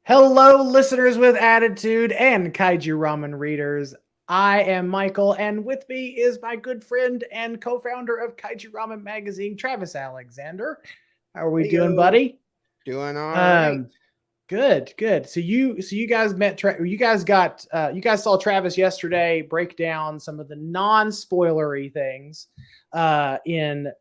Hello, listeners with attitude and Kaiju Ramen readers. I am Michael, and with me is my good friend and co-founder of Kaiju Ramen magazine, Travis Alexander. How are we Hey doing, yo, buddy? doing all right. Um, good. So you guys met. You guys saw Travis yesterday break down some of the non-spoilery things in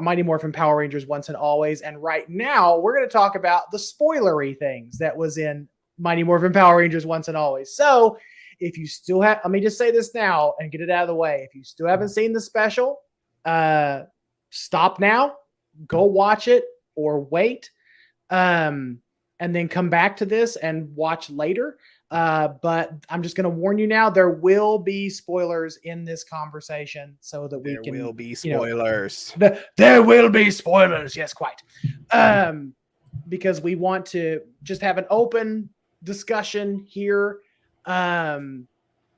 Mighty Morphin Power Rangers Once and Always. And right now, we're going to talk about the spoilery things that was in Mighty Morphin Power Rangers Once and Always. So, if you still have, let me just say this now and get it out of the way. If you still haven't seen the special, stop now, go watch it, or wait, and then come back to this and watch later. But I'm just going to warn you now, there will be spoilers in this conversation so that we There can, will be spoilers. there will be spoilers. Yes, quite. Because we want to just have an open discussion here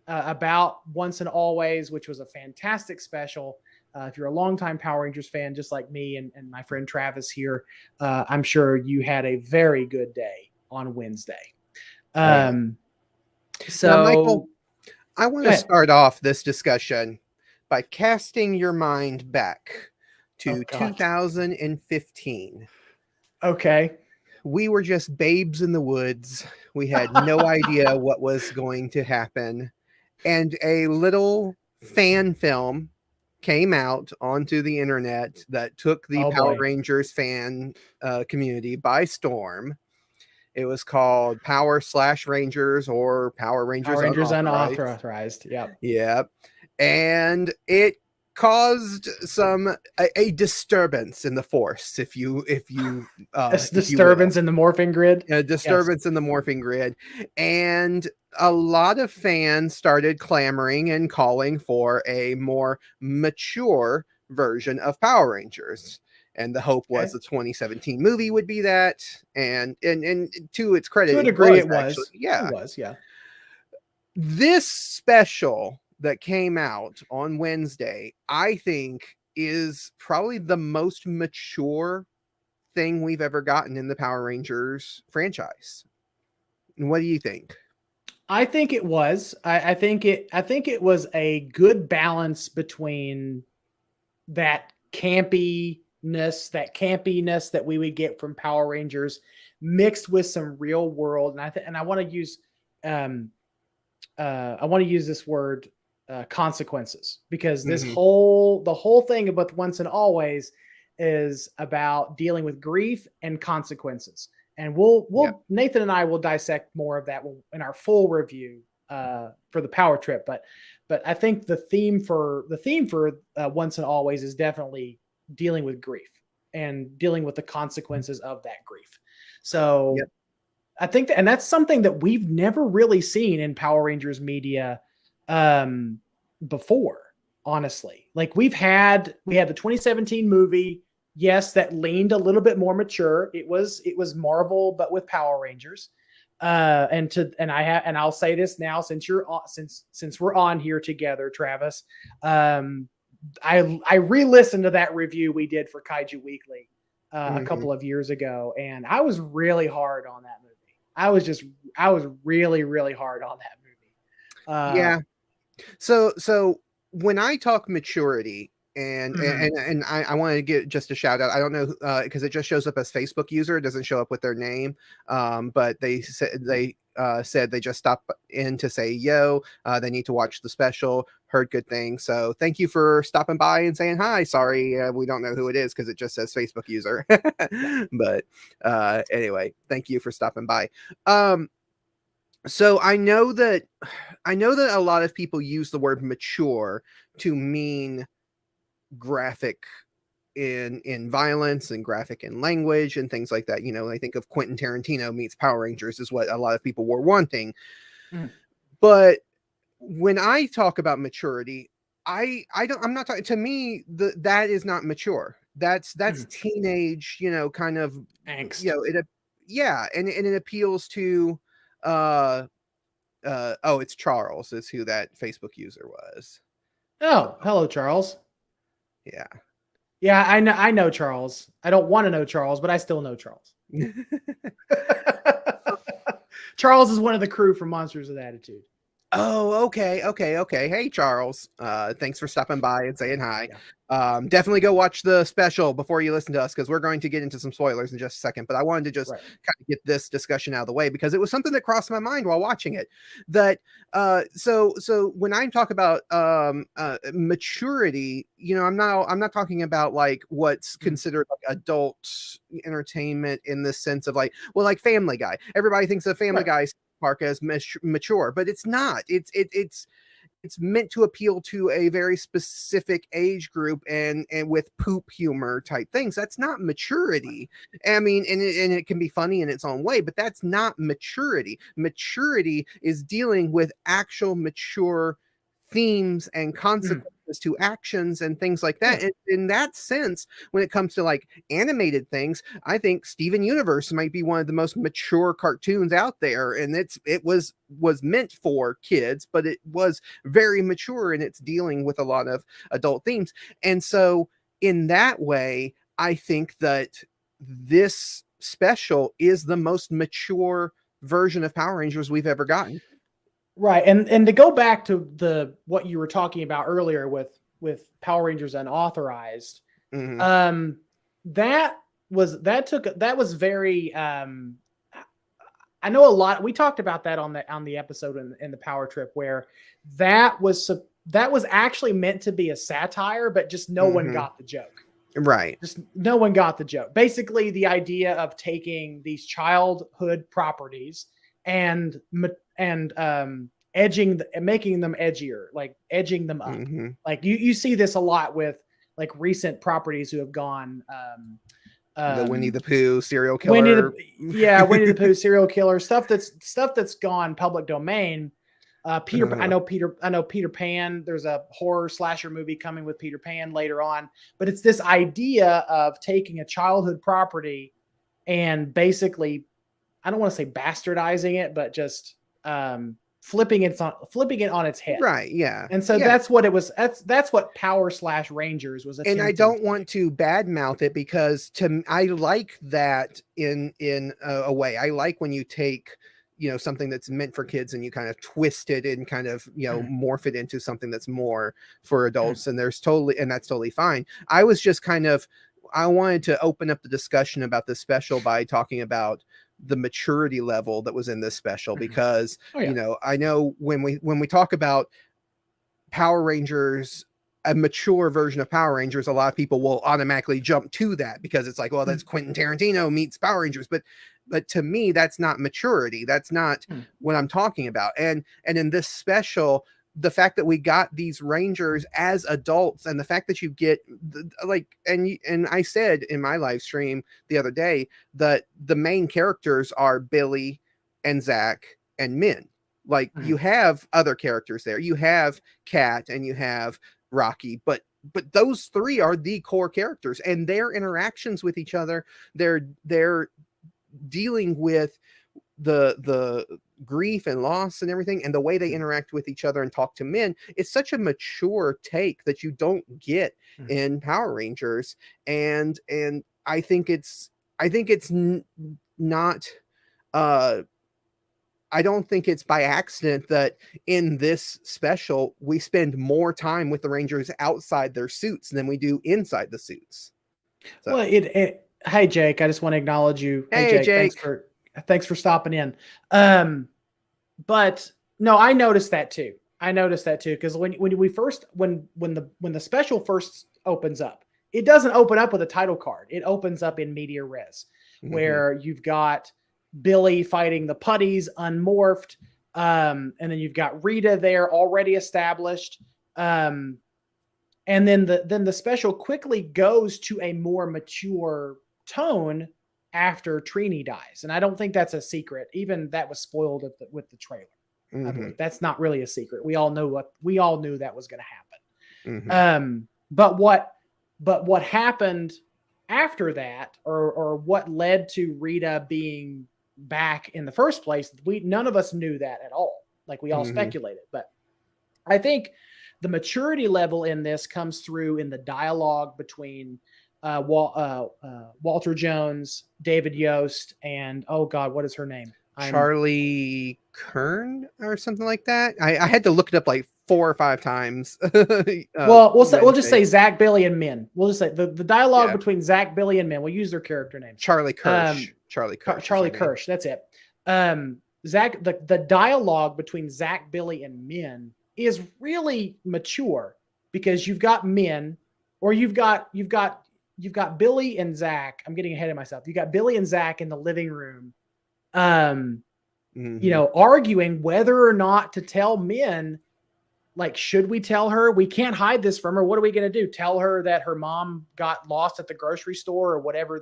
about Once and Always, which was a fantastic special. If you're a longtime Power Rangers fan, just like me and my friend Travis here, I'm sure you had a very good day on Wednesday. Yeah. Now, Michael, So I go want to ahead. start off this discussion by casting your mind back Oh to God. 2015. Okay. We were just babes in the woods. We had no idea what was going to happen. And a little fan film came out onto the internet that took the Oh Power boy. Rangers fan community by storm. It was called Power/Rangers or Power Power Rangers Rangers Unauthorized. unauthorized. Yep. Yep. And it caused a disturbance in the force, It's if you will. disturbance in the morphing grid. A Yes. disturbance in the morphing grid. And a lot of fans started clamoring and calling for a more mature version of Power Rangers. And the hope was Okay. the 2017 movie would be that. And to its credit, To a it degree, was it actually. was. It Yeah. was. Yeah. This special that came out on Wednesday, I think, is probably the most mature thing we've ever gotten in the Power Rangers franchise. What do you think? I think it was. I think it. I think it was a good balance between that campiness that we would get from Power Rangers, mixed with some real world. And I want to use, this word, consequences, because Mm-hmm. the whole thing about Once and Always is about dealing with grief and consequences. And Yeah. Nathan and I will dissect more of that in our full review for the Power Trip. But I think the theme for Once and Always is definitely dealing with grief and dealing with the consequences of that grief. So Yep. I think and that's something that we've never really seen in Power Rangers media um, before. Honestly, like we had the 2017 movie. Yes, that leaned a little bit more mature. It was Marvel, but with Power Rangers. And I'll say this now, since you're on, since we're on here together, Travis. Um, I re-listened to that review we did for Kaiju Weekly a Mm-hmm. couple of years ago, and I was really hard on that movie. I was really hard on that movie. Yeah. So when I talk maturity, and Mhm. I want to get just a shout out. I don't know because it just shows up as Facebook user. It doesn't show up with their name. But said they just stopped in to say yo. They need to watch the special. Heard good things. So thank you for stopping by and saying hi. Sorry, we don't know who it is because it just says Facebook user. Yeah. But anyway, thank you for stopping by. So I know that a lot of people use the word mature to mean graphic in violence and graphic in language and things like that. I think of Quentin Tarantino meets Power Rangers is what a lot of people were wanting. Mhm. But when I talk about maturity, I'm not talking, to me, that is not mature. That's Mhm. teenage, kind of, Angst. yeah, and it appeals to uh oh, it's Charles is who that Facebook user was. So Oh, hello, Charles. yeah. Yeah, I know Charles. I don't want to know Charles, but I still know Charles. Charles is one of the crew from Monsters with Attitude. Oh, okay. Hey, Charles. Thanks for stopping by and saying hi. Yeah. Definitely go watch the special before you listen to us, because we're going to get into some spoilers in just a second. But I wanted to just Right. kind of get this discussion out of the way, because it was something that crossed my mind while watching it. That so when I talk about maturity, I'm not talking about like what's considered like adult entertainment in the sense of like, well, like Family Guy. Everybody thinks of Family Right. Guy Park as mature, but it's not. It's meant to appeal to a very specific age group, and with poop humor type things. That's not maturity. I mean, and it can be funny in its own way, but that's not maturity. Maturity is dealing with actual mature themes and consequences to actions and things like that. Yeah. And in that sense, when it comes to like animated things, I think Steven Universe might be one of the most mature cartoons out there. And it was meant for kids, but it was very mature, and it's dealing with a lot of adult themes. And so in that way, I think that this special is the most mature version of Power Rangers we've ever gotten. Right. And to go back to what you were talking about earlier with Power Rangers Unauthorized, Mhm. that was very I know a lot. We talked about that on the episode in the Power Trip, where that was actually meant to be a satire, but just no one got the joke. Right. Just no one got the joke. Basically, the idea of taking these childhood properties and making them edgier, like edging them up. Like you see this a lot with like recent properties who have gone The Winnie the Pooh serial Winnie killer. Winnie the Pooh serial killer, stuff that's gone public domain. I know Peter Pan. There's a horror slasher movie coming with Peter Pan later on, but it's this idea of taking a childhood property and basically, I don't want to say bastardizing it, but just flipping it on its head. Right, yeah. And so Yeah. that's what it was. That's what Power/Rangers was attempting. And I don't want to badmouth it, because I like that in a way. I like when you take something that's meant for kids and you kind of twist it and kind of morph it into something that's more for adults, and that's totally fine. I wanted to open up the discussion about this special by talking about the maturity level that was in this special, because I know when we talk about Power Rangers, a mature version of Power Rangers, a lot of people will automatically jump to that because it's like, well, that's Quentin Tarantino meets Power Rangers. But to me, that's not maturity. That's not what I'm talking about. And in this special, the fact that we got these Rangers as adults, and the fact that you get and I said in my live stream the other day that the main characters are Billy and Zach and Min. Like you have other characters there. You have Kat and you have Rocky, but those three are the core characters, and their interactions with each other, they're dealing with the grief and loss and everything, and the way they interact with each other and talk to men. It's such a mature take that you don't get in Power Rangers, and I think it's not I don't think it's by accident that in this special we spend more time with the Rangers outside their suits than we do inside the suits. So. Well, hey Jake, I just want to acknowledge you. Hey Jake, thanks for stopping in. But no, I noticed that too. Because when the special first opens up, it doesn't open up with a title card. It opens up in media res, where you've got Billy fighting the putties unmorphed, and then you've got Rita there already established, and then the special quickly goes to a more mature tone after Trini dies, and I don't think that's a secret. Even that was spoiled with the trailer. I believe that's not really a secret. We all knew that was going to happen. But what happened after that, or what led to Rita being back in the first place, none of us knew that at all. Like we all speculated, but I think the maturity level in this comes through in the dialogue between Walter Jones, David Yost, and oh God, what is her name? Charlie Kern or something like that. I had to look it up like 4 or 5 times. Well, we'll just Wednesday. say Zach, Billy, and Min. We'll just say the dialogue Yeah. between Zach, Billy, and Min. We'll use their character names. Charlie Kirsch. Charlie Kirsch. Charlie Kirsch. That's it. Zach, the dialogue between Zach, Billy, and Min is really mature because you've got Min, or you've got Billy and Zach. I'm getting ahead of myself. You got Billy and Zach in the living room, you know, arguing whether or not to tell Min. Like, should we tell her? We can't hide this from her. What are we going to do? Tell her that her mom got lost at the grocery store or whatever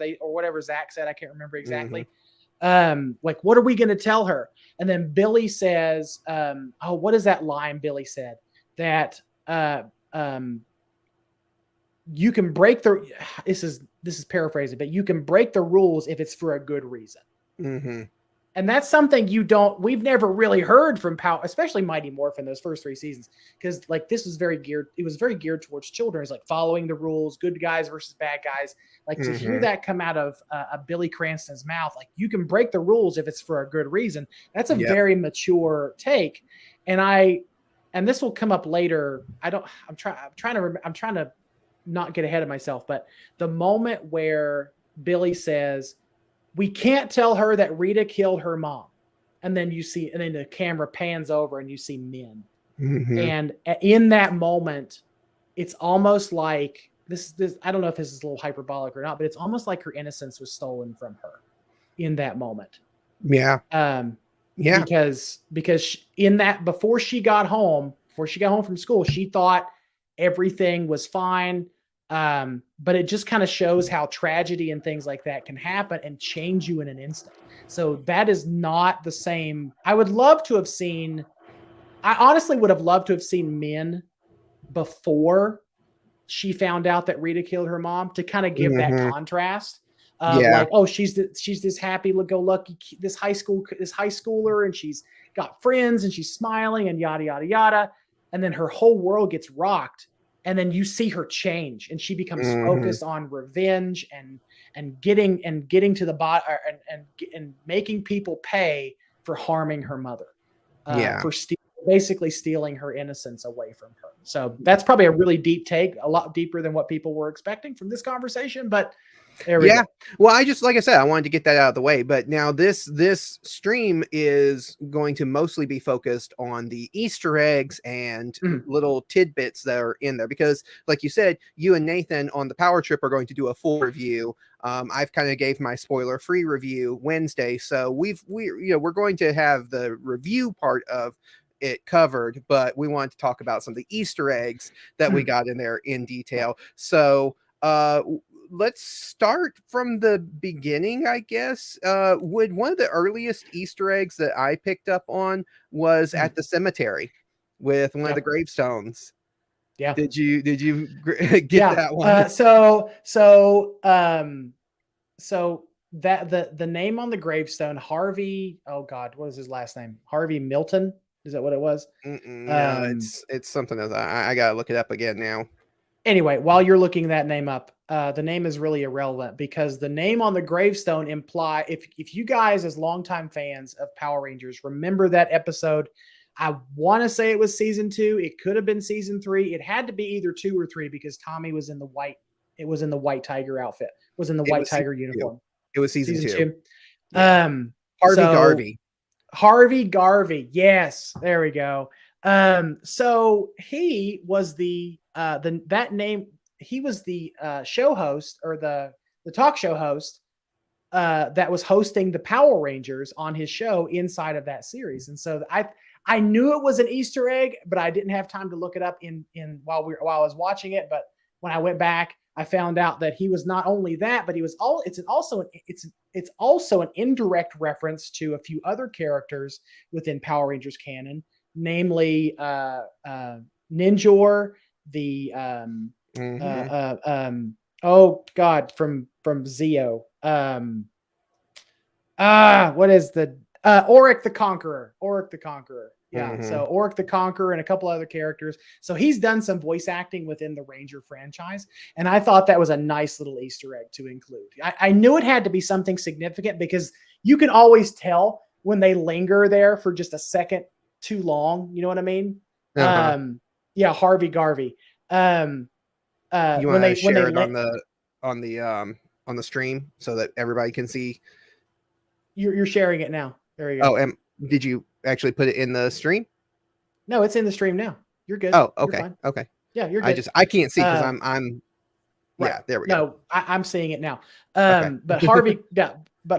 Zach said. I can't remember exactly. Like, what are we going to tell her? And then Billy says, oh, what is that line Billy said? That you can break this is paraphrasing, but you can break the rules if it's for a good reason. And that's something we've never really heard from especially Mighty Morphin those first 3 seasons. Cause like it was very geared towards children. It's like following the rules, good guys versus bad guys. Like to hear that come out of Billy Cranston's mouth, like you can break the rules if it's for a good reason. That's a very mature take. And this will come up later. I'm trying to not get ahead of myself, but the moment where Billy says, we can't tell her that Rita killed her mom. And then the camera pans over and you see Min. And in that moment, it's almost like this, I don't know if this is a little hyperbolic or not, but it's almost like her innocence was stolen from her in that moment. Yeah. Because before she got home from school, she thought everything was fine. But it just kind of shows how tragedy and things like that can happen and change you in an instant. So that is not the same. I honestly would have loved to have seen Min before she found out that Rita killed her mom, to kind of give that contrast of like, oh, she's this happy-go-lucky, this high schooler, and she's got friends and she's smiling and yada, yada, yada. And then her whole world gets rocked. And then you see her change, and she becomes focused on revenge and getting to the bottom and making people pay for harming her mother, for basically stealing her innocence away from her. So that's probably a really deep take, a lot deeper than what people were expecting from this conversation. But there we go. Well, like I said, I wanted to get that out of the way. But now this stream is going to mostly be focused on the Easter eggs and little tidbits that are in there, because like you said, you and Nathan on the Power Trip are going to do a full review. I've kind of gave my spoiler-free review Wednesday, so we're going to have the review part of it covered, but we want to talk about some of the Easter eggs that we got in there in detail. So let's start from the beginning, I guess. One of the earliest Easter eggs that I picked up on was at the cemetery with one of the gravestones. Yeah. Did you get that one? So that the name on the gravestone, Harvey, oh God, what was his last name? Harvey Milton? Is that what it was? No, it's something else. I gotta look it up again now. Anyway, while you're looking that name up, the name is really irrelevant, because the name on the gravestone if you guys as longtime fans of Power Rangers remember that episode, I want to say it was season 2. It could have been season 3. It had to be either 2 or 3, because Tommy was in the white. It was in the white tiger outfit. Was in the white tiger uniform. It was season 2. Yeah. Harvey Garvey. Yes, there we go. So he was that name. He was the show host, or the talk show host that was hosting the Power Rangers on his show inside of that series. And so I knew it was an Easter egg, but I didn't have time to look it up while I was watching it. But when I went back, I found out that he was not only that, but it's also an indirect reference to a few other characters within Power Rangers canon, namely Ninjor, the oh God, from Zeo. What is the Auric the Conqueror? Yeah. So Auric the Conqueror and a couple other characters. So he's done some voice acting within the Ranger franchise. And I thought that was a nice little Easter egg to include. I knew it had to be something significant, because you can always tell when they linger there for just a second too long. You know what I mean? Uh-huh. Yeah, Harvey Garvey. You When want to they share it on the stream so that everybody can see? you're sharing it now. There you go. Oh, and did you actually put it in the stream? No, it's in the stream now. You're good. Oh, You're okay. fine. Okay. Yeah, you're good. I can't see because Uh, I'm right. yeah, there we go. No, I'm seeing it now. Okay. But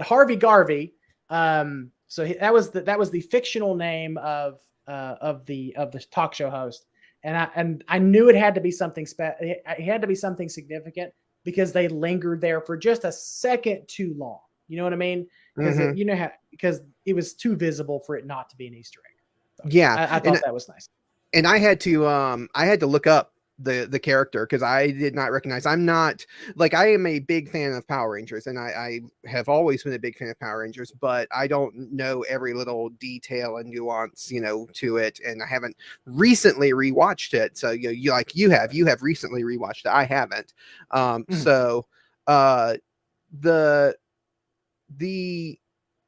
Harvey Garvey. So that was the fictional name of the talk show host, and I knew it had to be something it had to be something significant because they lingered there for just a second too long. You know what I mean? Because Mhm. because it was too visible for it not to be an Easter egg. So Yeah, I thought that was nice. and I had to look up the character because I did not recognize. I'm not like I am a big fan of Power Rangers, and I have always been a big fan of Power Rangers, but I don't know every little detail and nuance, to it, and I haven't recently rewatched it. So you have recently rewatched it. I haven't. So the the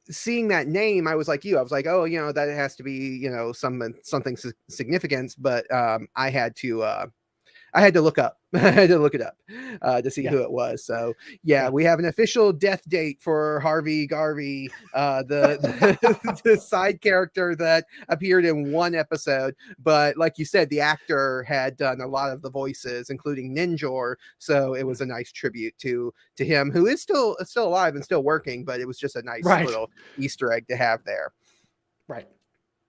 seeing that name, I was like you. I was like, oh, that has to be, something significant. But I had to look up. I had to look it up to see who it was. So yeah, we have an official death date for Harvey Garvey, the side character that appeared in one episode. But like you said, the actor had done a lot of the voices, including Ninjor. So it was a nice tribute to him, who is still alive and still working. But it was just a nice little Easter egg to have there. Right.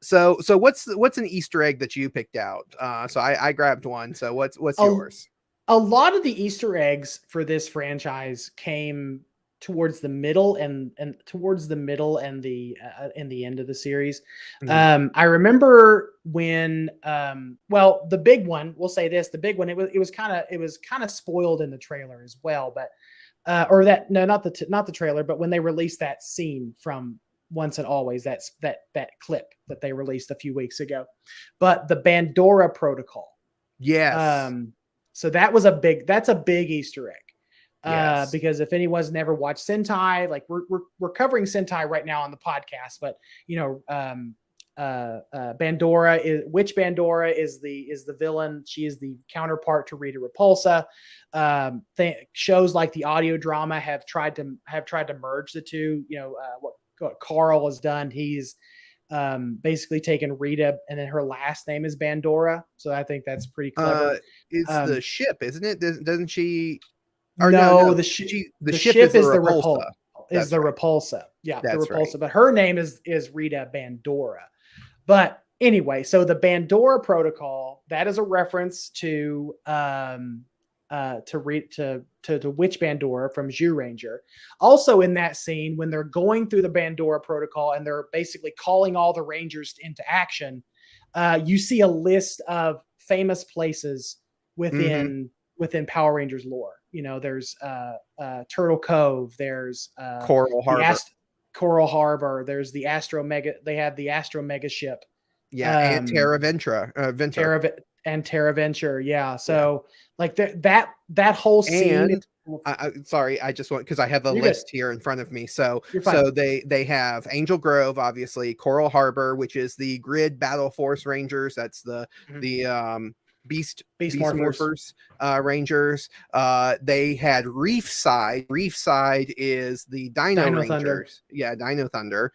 So what's an Easter egg that you picked out? So I grabbed one. So what's yours? A lot of the Easter eggs for this franchise came towards the middle and towards the middle and the in the end of the series. I remember when the big one, we'll say this, the big one, it was kind of spoiled in the trailer as well, but not the trailer, but when they released that scene from Once and Always, that clip that they released a few weeks ago, but the Bandora Protocol. Yes. So that's a big Easter egg. Yes. Because if anyone's never watched Sentai, like we're covering Sentai right now on the podcast, but Bandora is the villain. She is the counterpart to Rita Repulsa. Shows like the audio drama have tried to merge the two. What Carl has done, he's basically taken Rita and then her last name is Bandora. So I think that's pretty clever. It's the ship, isn't it? Doesn't she? Or no, the ship is the Repulsa. Repulsa. Yeah, that's the Repulsa. Right. But her name is Rita Bandora. But anyway, so the Bandora Protocol, that is a reference to Witch Bandora from Zyuranger. Also in that scene, when they're going through the Bandora Protocol and they're basically calling all the Rangers into action, you see a list of famous places within Power Rangers lore. There's Turtle Cove, there's Coral Harbor, there's the Astro Mega. They had the Astro Mega ship. Yeah, and Terra Ventura. And Terra Venture, yeah. So like that whole scene. And sorry, I just want, because I have the list here in front of me. So they have Angel Grove, obviously, Coral Harbor, which is the Grid Battle Force Rangers. That's the Beast Morphers Rangers. They had Reefside. Reefside is the Dino Rangers. Thunder. Yeah, Dino Thunder.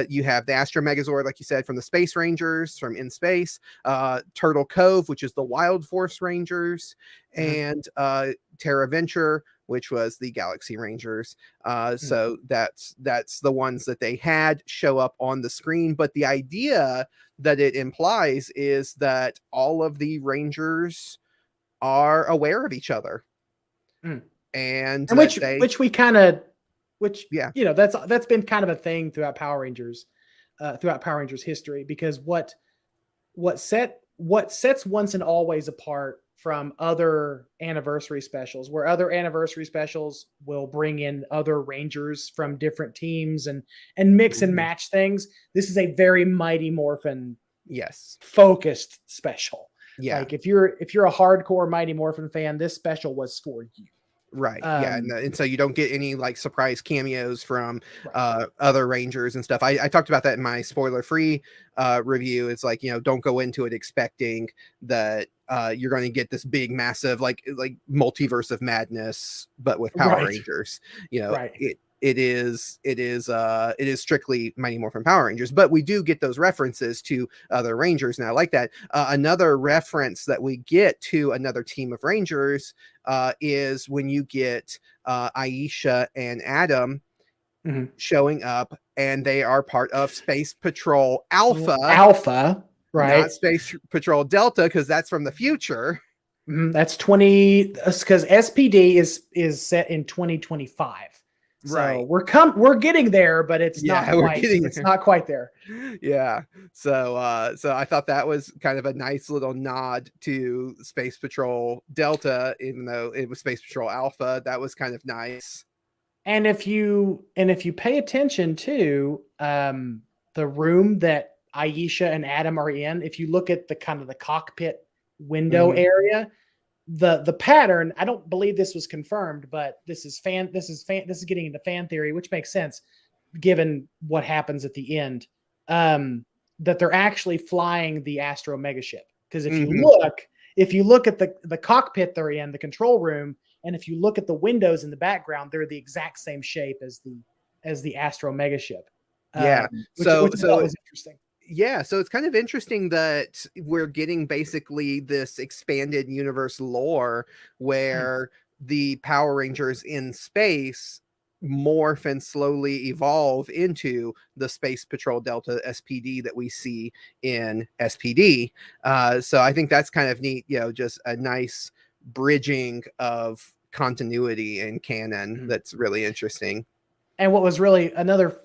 You have the Astro Megazord, like you said, from the Space Rangers from In Space. Turtle Cove, which is the Wild Force Rangers, and Terra Venture, which was the Galaxy Rangers. So that's the ones that they had show up on the screen. But the idea that it implies is that all of the Rangers are aware of each other. And that's been kind of a thing throughout Power Rangers history, because what sets Once and Always apart from other anniversary specials, where other anniversary specials will bring in other Rangers from different teams and mix and match things. This is a very Mighty Morphin focused special. Yeah. Like if you're a hardcore Mighty Morphin fan, this special was for you. Right. Yeah. And so you don't get any like surprise cameos from Right. other Rangers and stuff. I talked about that in my spoiler free review. It's like, don't go into it expecting that you're going to get this big, massive, like multiverse of madness, but with Power Right. Rangers. Right. It is strictly Mighty Morphin Power Rangers, but we do get those references to other Rangers, and I like that. Another reference that we get to another team of Rangers is when you get Aisha and Adam showing up, and they are part of Space Patrol Alpha. Alpha, right? Not Space Patrol Delta, because that's from the future. That's 20, because SPD is set in 2025. So Right. we're getting there, but it's not quite there. Yeah. So I thought that was kind of a nice little nod to Space Patrol Delta, even though it was Space Patrol Alpha. That was kind of nice. And if you pay attention to the room that Aisha and Adam are in, if you look at the kind of the cockpit window area, the pattern, I don't believe this was confirmed, but this is getting into fan theory, which makes sense given what happens at the end, that they're actually flying the Astro Megaship. Because if you look at the cockpit they're in, the control room, and if you look at the windows in the background, they're the exact same shape as the Astro Megaship. Yeah. Which is interesting. Yeah, so it's kind of interesting that we're getting basically this expanded universe lore where the Power Rangers in space morph and slowly evolve into the Space Patrol Delta SPD that we see in SPD. So I think that's kind of neat, just a nice bridging of continuity and canon that's really interesting. And what was really another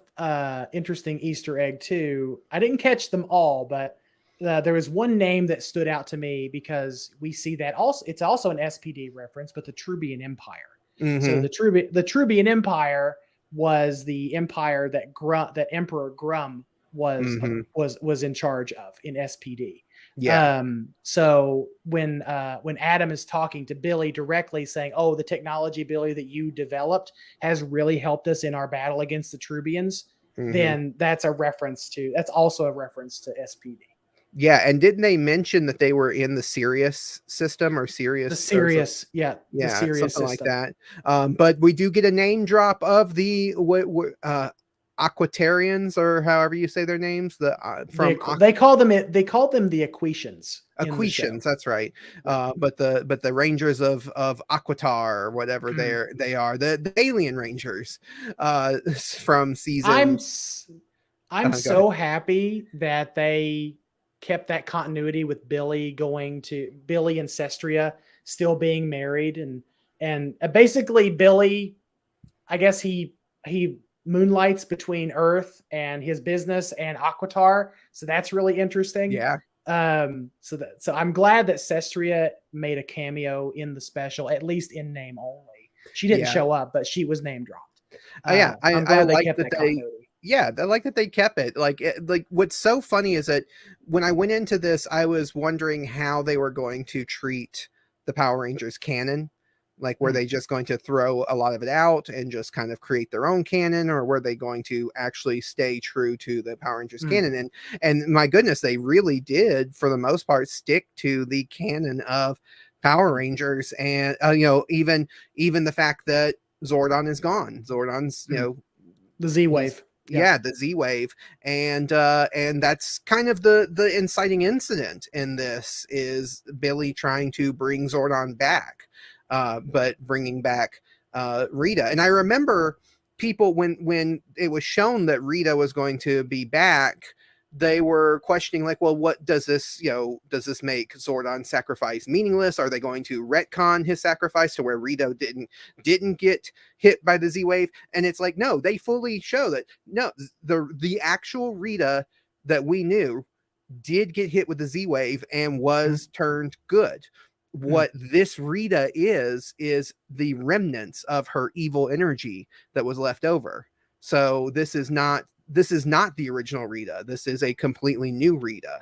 interesting Easter egg too, I didn't catch them all, but there was one name that stood out to me because we see that also, it's also an SPD reference, but the Trubian Empire. So the Trubian Empire was the empire that Emperor Grum was in charge of in SPD. Yeah. So when Adam is talking to Billy directly saying, "Oh, the technology, Billy, that you developed has really helped us in our battle against the Trubians," then that's also a reference to SPD. Yeah, and didn't they mention that they were in the Sirius system or Sirius? The Sirius, the Sirius something system. like that. But we do get a name drop of the Aquatarians, or however you say their names. They call them the Aquitians. Aquitians, that's right. But the Rangers of Aquitar, or whatever they are, the Alien Rangers from season. I'm so happy that they kept that continuity with Billy and Sestria still being married, and basically Billy, I guess he moonlights between Earth and his business and Aquitar, so that's really interesting. Yeah. So I'm glad that Sestria made a cameo in the special, at least in name only. She didn't show up, but she was name dropped. I like that continuity. Yeah, I like that they kept it. Like what's so funny is that when I went into this, I was wondering how they were going to treat the Power Rangers canon. Like, were they just going to throw a lot of it out and just kind of create their own canon, or were they going to actually stay true to the Power Rangers canon? And my goodness, they really did, for the most part, stick to the canon of Power Rangers. And even the fact that Zordon is gone. Zordon's the Z-Wave. Yeah, the Z-Wave, and that's kind of the inciting incident in this, is Billy trying to bring Zordon back, but bringing back Rita. And I remember people, when it was shown that Rita was going to be back, they were questioning, like, well, what does this make Zordon's sacrifice meaningless? Are they going to retcon his sacrifice to where Rita didn't get hit by the Z-Wave? And it's like, no, they fully show that no, the actual Rita that we knew did get hit with the Z-Wave and was turned good. What this Rita is the remnants of her evil energy that was left over. So this is not the original Rita. This is a completely new Rita.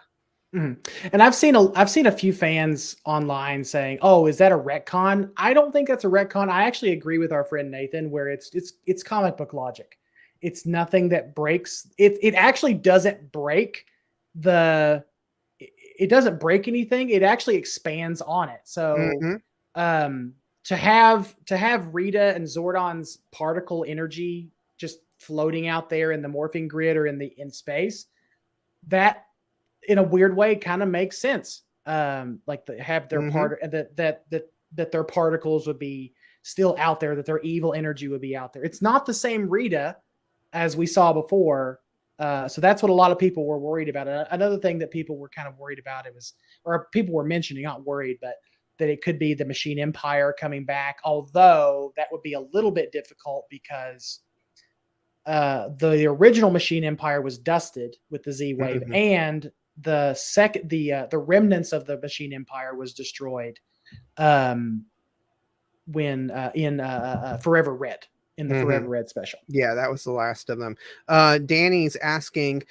Mhm. And I've seen a few fans online saying, "Oh, is that a retcon?" I don't think that's a retcon. I actually agree with our friend Nathan, where it's comic book logic. It's nothing that breaks it. It actually doesn't break the. It doesn't break anything. It actually expands on it. So, Hmm. um, to have Rita and Zordon's particle energy just floating out there in the morphing grid or in space, that in a weird way kind of makes sense. Like have their Hmm. part that their particles would be still out there, that their evil energy would be out there. It's not the same Rita as we saw before. So that's what a lot of people were worried about. Another thing that people were kind of worried about, or people were mentioning, not worried, but that it could be the Machine Empire coming back. Although that would be a little bit difficult because the original Machine Empire was dusted with the Z Wave, Hmm. and the remnants of the Machine Empire was destroyed um, when in Forever Red, in the Hmm. Forever Red special. Yeah, that was the last of them. Danny's asking,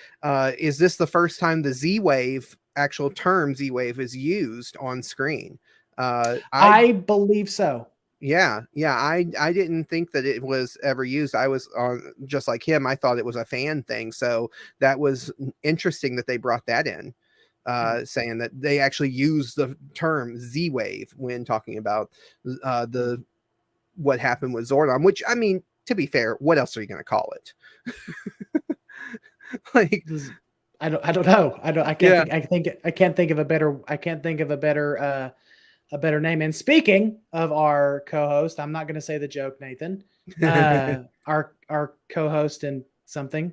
is this the first time the Z Wave, actual term Z Wave, is used on screen? I I believe so. Yeah, I didn't think that it was ever used. I was on just like him. I thought it was a fan thing. So that was interesting that they brought that in, Mhm. saying that they actually use the term Z Wave when talking about the what happened with Zordon. Which, I mean, to be fair, what else are you going to call it? Like, I don't know. I can't yeah. think. I can't think of a better. I can't think of a better name. And speaking of our co-host, I'm not going to say the joke, Nathan. Our co-host in something.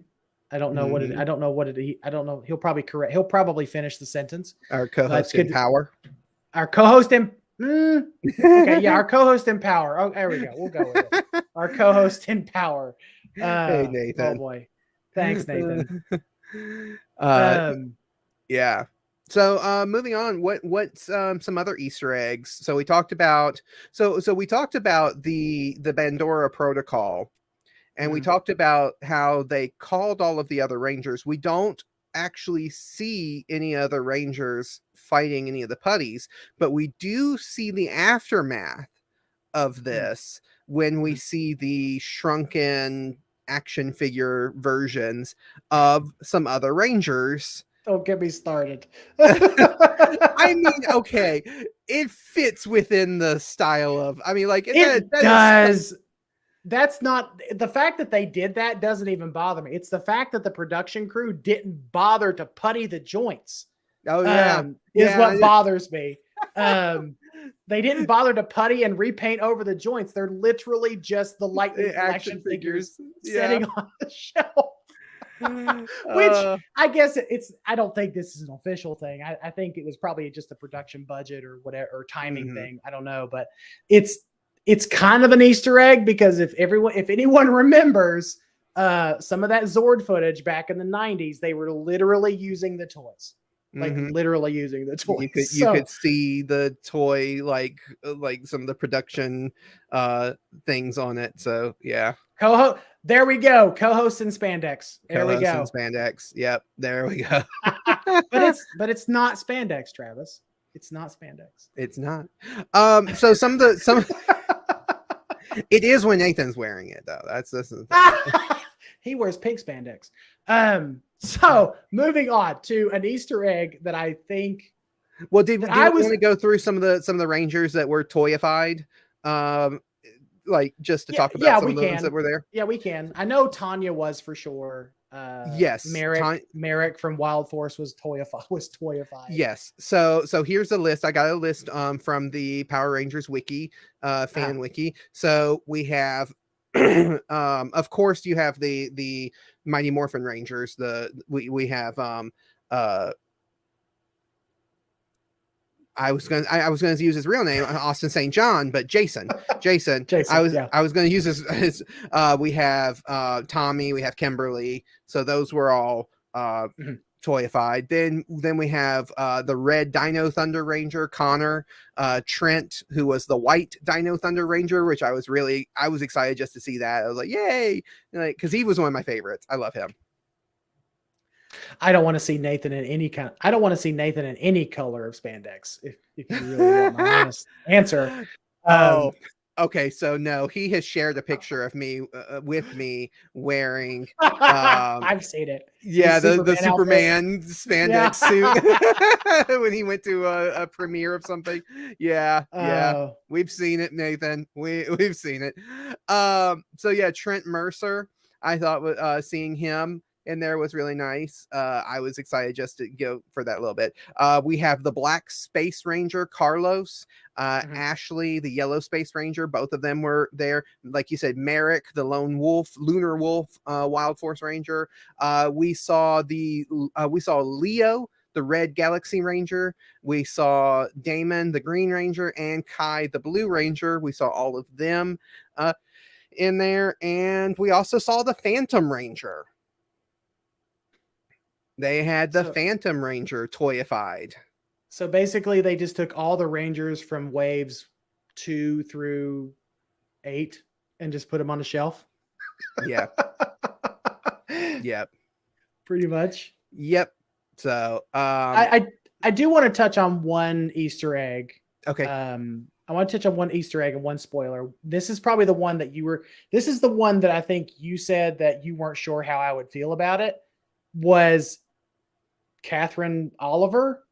I don't know what it. Mhm. I don't know what it. I don't know. He'll probably correct. He'll probably finish the sentence. Our But it's co-host in good. Power. Our co-host in. Okay, yeah, our co-host in Power. Oh, there we go. We'll go with it. Our co-host in Power. Hey, Oh Nathan. boy, thanks, Nathan. uh, Um, Yeah. So moving on, what's some other Easter eggs? So we talked about we talked about the Bandora protocol, and we mhm, talked about how they called all of the other Rangers. We don't actually see any other Rangers fighting any of the putties, but we do see the aftermath of mhm, this when we mhm. see the shrunken action figure versions of some other Rangers. Don't get me started. I mean, okay, it fits within the style of. I mean, like It that is. does. That's not the fact that they did that doesn't even bother me. It's the fact that the production crew didn't bother to putty the joints. Oh yeah, Is yeah. what bothers me. Um, they didn't bother to putty and repaint over the joints. They're literally just the Lightning Action Collection figures figures. Yeah. sitting on the shelf. Which Uh, I guess it's. I don't think this is an official thing. I think it was probably just a production budget or whatever, or timing mhm. thing. I don't know, but it's it's kind of an Easter egg because if anyone remembers some of that Zord footage back in the '90s, they were literally using the toys, like Mhm. literally using the toys. You So could see the toy like some of the production things on it. So yeah. co-host, there we go, co-host in spandex. There we Co-host and go. spandex. Yep, there we go. But it's not spandex, Travis. It's not spandex. It's not. So some it is when Nathan's wearing it though. That's this is the thing. He wears pink spandex. So moving on to an Easter egg that I think Well, that do I we was want to go through some of the Rangers that were toyified? Um, like just to yeah, talk about some we of the ones that can. were there. Yeah, we can. I know Tanya was for sure. Yes, Merrick from Wild Force was toyified. yes. So here's a list. I got a list from the Power Rangers wiki, fan wiki. So we have of course you have the Mighty Morphin Rangers. We have uh I was gonna use his real name, Austin St. John, but Jason. Jason, yeah. I was gonna use his we have Tommy, we have Kimberly, so those were all Mhm. toyified. Then we have the red Dino Thunder Ranger, Connor, Trent, who was the white Dino Thunder Ranger, which I was excited just to see that. I was like, yay! Like, because he was one of my favorites. I love him. I don't want to see Nathan in any kind. I don't want to see Nathan in any color of spandex. If you really want my honest answer, Oh, okay. So no, he has shared a picture of me with me wearing I've seen it. yeah, His the Superman outfit. Superman Yeah. spandex suit when he went to a premiere of something. Yeah, yeah. Oh, We've seen it, Nathan. We've seen it. So yeah, Trent Mercer. I thought seeing him in there was really nice. I was excited just to go for that a little bit. We have the Black Space Ranger Carlos, mhm. Ashley, the Yellow Space Ranger. Both of them were there. Like you said, Merrick, the Lone Wolf, Lunar Wolf, Wild Force Ranger. We saw Leo, the Red Galaxy Ranger. We saw Damon, the Green Ranger, and Kai, the Blue Ranger. We saw all of them in there, and we also saw the Phantom Ranger. They had the So Phantom Ranger toyified. so basically, they just took all the Rangers from waves 2 through 8 and just put them on a shelf. Yeah. Yep. Pretty much. Yep. So I do want to touch on one Easter egg. okay. I want to touch on one Easter egg and one spoiler. This is probably the one that this is the one that I think you said that you weren't sure how I would feel about it. Was Catherine Oliver?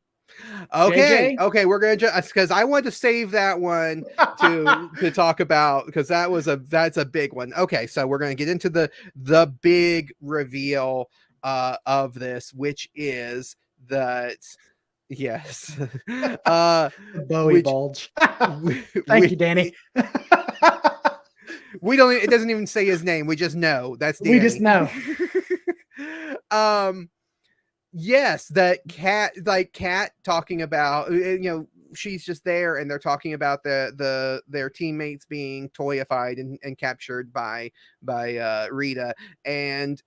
Okay. JJ? Okay. We're gonna just because I wanted to save that one to talk about because that's a big one. Okay, so we're gonna get into the big reveal of this, which is that yes, Bowie which bulge. Thank which you, Danny. we don't. It doesn't even say his name. We just know that's Danny. We just know. Yes, that Cat talking about she's just there and they're talking about their teammates being toyified and captured by Rita, and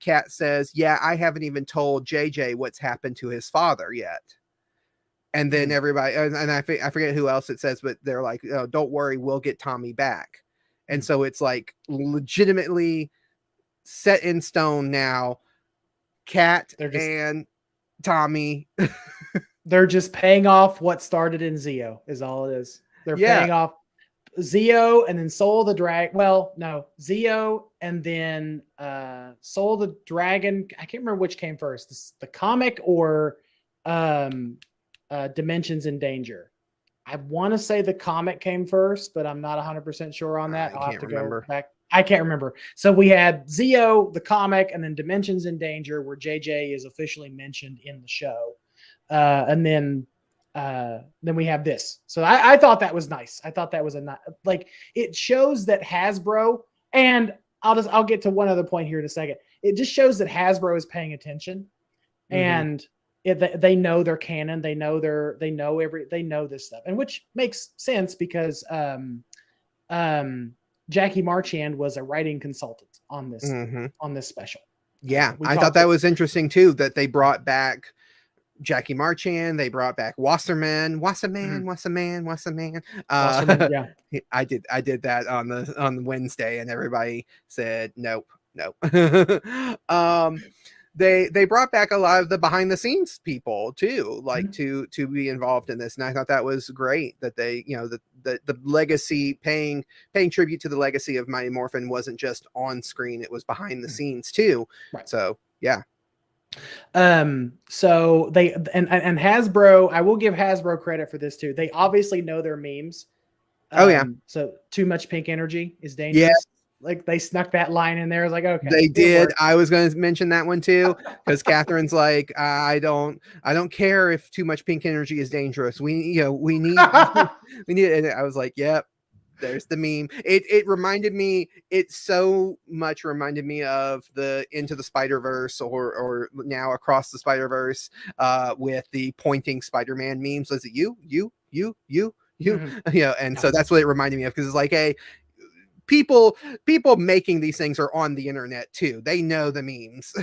Cat says, yeah, I haven't even told JJ what's happened to his father yet. And then everybody, and I forget who else it says, but they're like, oh, don't worry, we'll get Tommy back. And so it's like legitimately set in stone now. Cat and Tommy. They're just paying off what started in Zeo, is all it is. They're paying off Zeo and then Soul the Dragon. Well, no, Zeo and then Soul the Dragon. I can't remember which came first, the comic or Dimensions in Danger. I want to say the comic came first, but I'm not 100% sure on that. I'll have to go back. I can't remember. So we had Zeo, the comic, and then Dimensions in Danger, where JJ is officially mentioned in the show. And then we have this. So I thought that was nice. I thought that was it shows that Hasbro, and I'll get to one other point here in a second. It just shows that Hasbro is paying attention, and they know their canon. They know they know this stuff, and which makes sense because Jackie Marchand was a writing consultant on this special. Yeah, I thought that was interesting too, that they brought back Jackie Marchand, they brought back Wasserman. Yeah. I did that on Wednesday, and everybody said nope. They brought back a lot of the behind the scenes people too, like to be involved in this, and I thought that was great that they, the legacy, paying tribute to the legacy of Mighty Morphin wasn't just on screen, it was behind the scenes too. Right. So yeah. So they and Hasbro, I will give Hasbro credit for this too. They obviously know their memes. So too much pink energy is dangerous. Yeah. Like they snuck that line in there. I was like, okay, they did. I was going to mention that one too, because Catherine's like, I don't care if too much pink energy is dangerous. We need it. And I was like, yep, there's the meme. It so much reminded me of the Into the Spider-Verse or now Across the Spider-Verse with the pointing Spider-Man memes. Was it you? And so that's what it reminded me of, because it's like, hey, people making these things are on the internet too. They know the memes.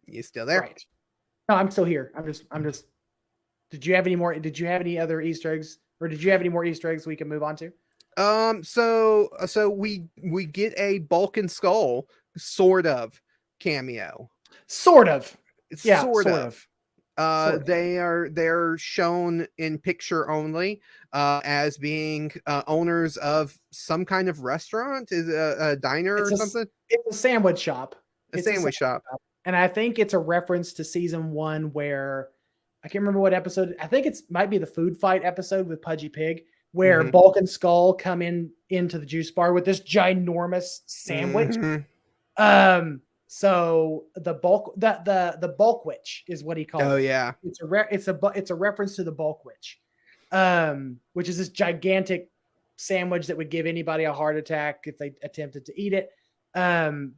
You still there? Right. No, I'm still here. I'm just. Did you have any other Easter eggs, or did you have any more Easter eggs we can move on to? So we get a Bulk and Skull sort of cameo. Sort of. Yeah, Sort sort of. of. Sort of. They're shown in picture only as being owners of some kind of restaurant, is a diner or something, It's a sandwich shop. a It's a sandwich shop. and I think it's a reference to season 1 where I can't remember what episode. I think it's might be the food fight episode with Pudgy Pig where Mhm. Bulk and Skull come into the juice bar with this ginormous sandwich. Mhm. So the bulk witch is what he called Oh it. yeah. It's a reference to the bulk witch, which is this gigantic sandwich that would give anybody a heart attack if they attempted to eat it.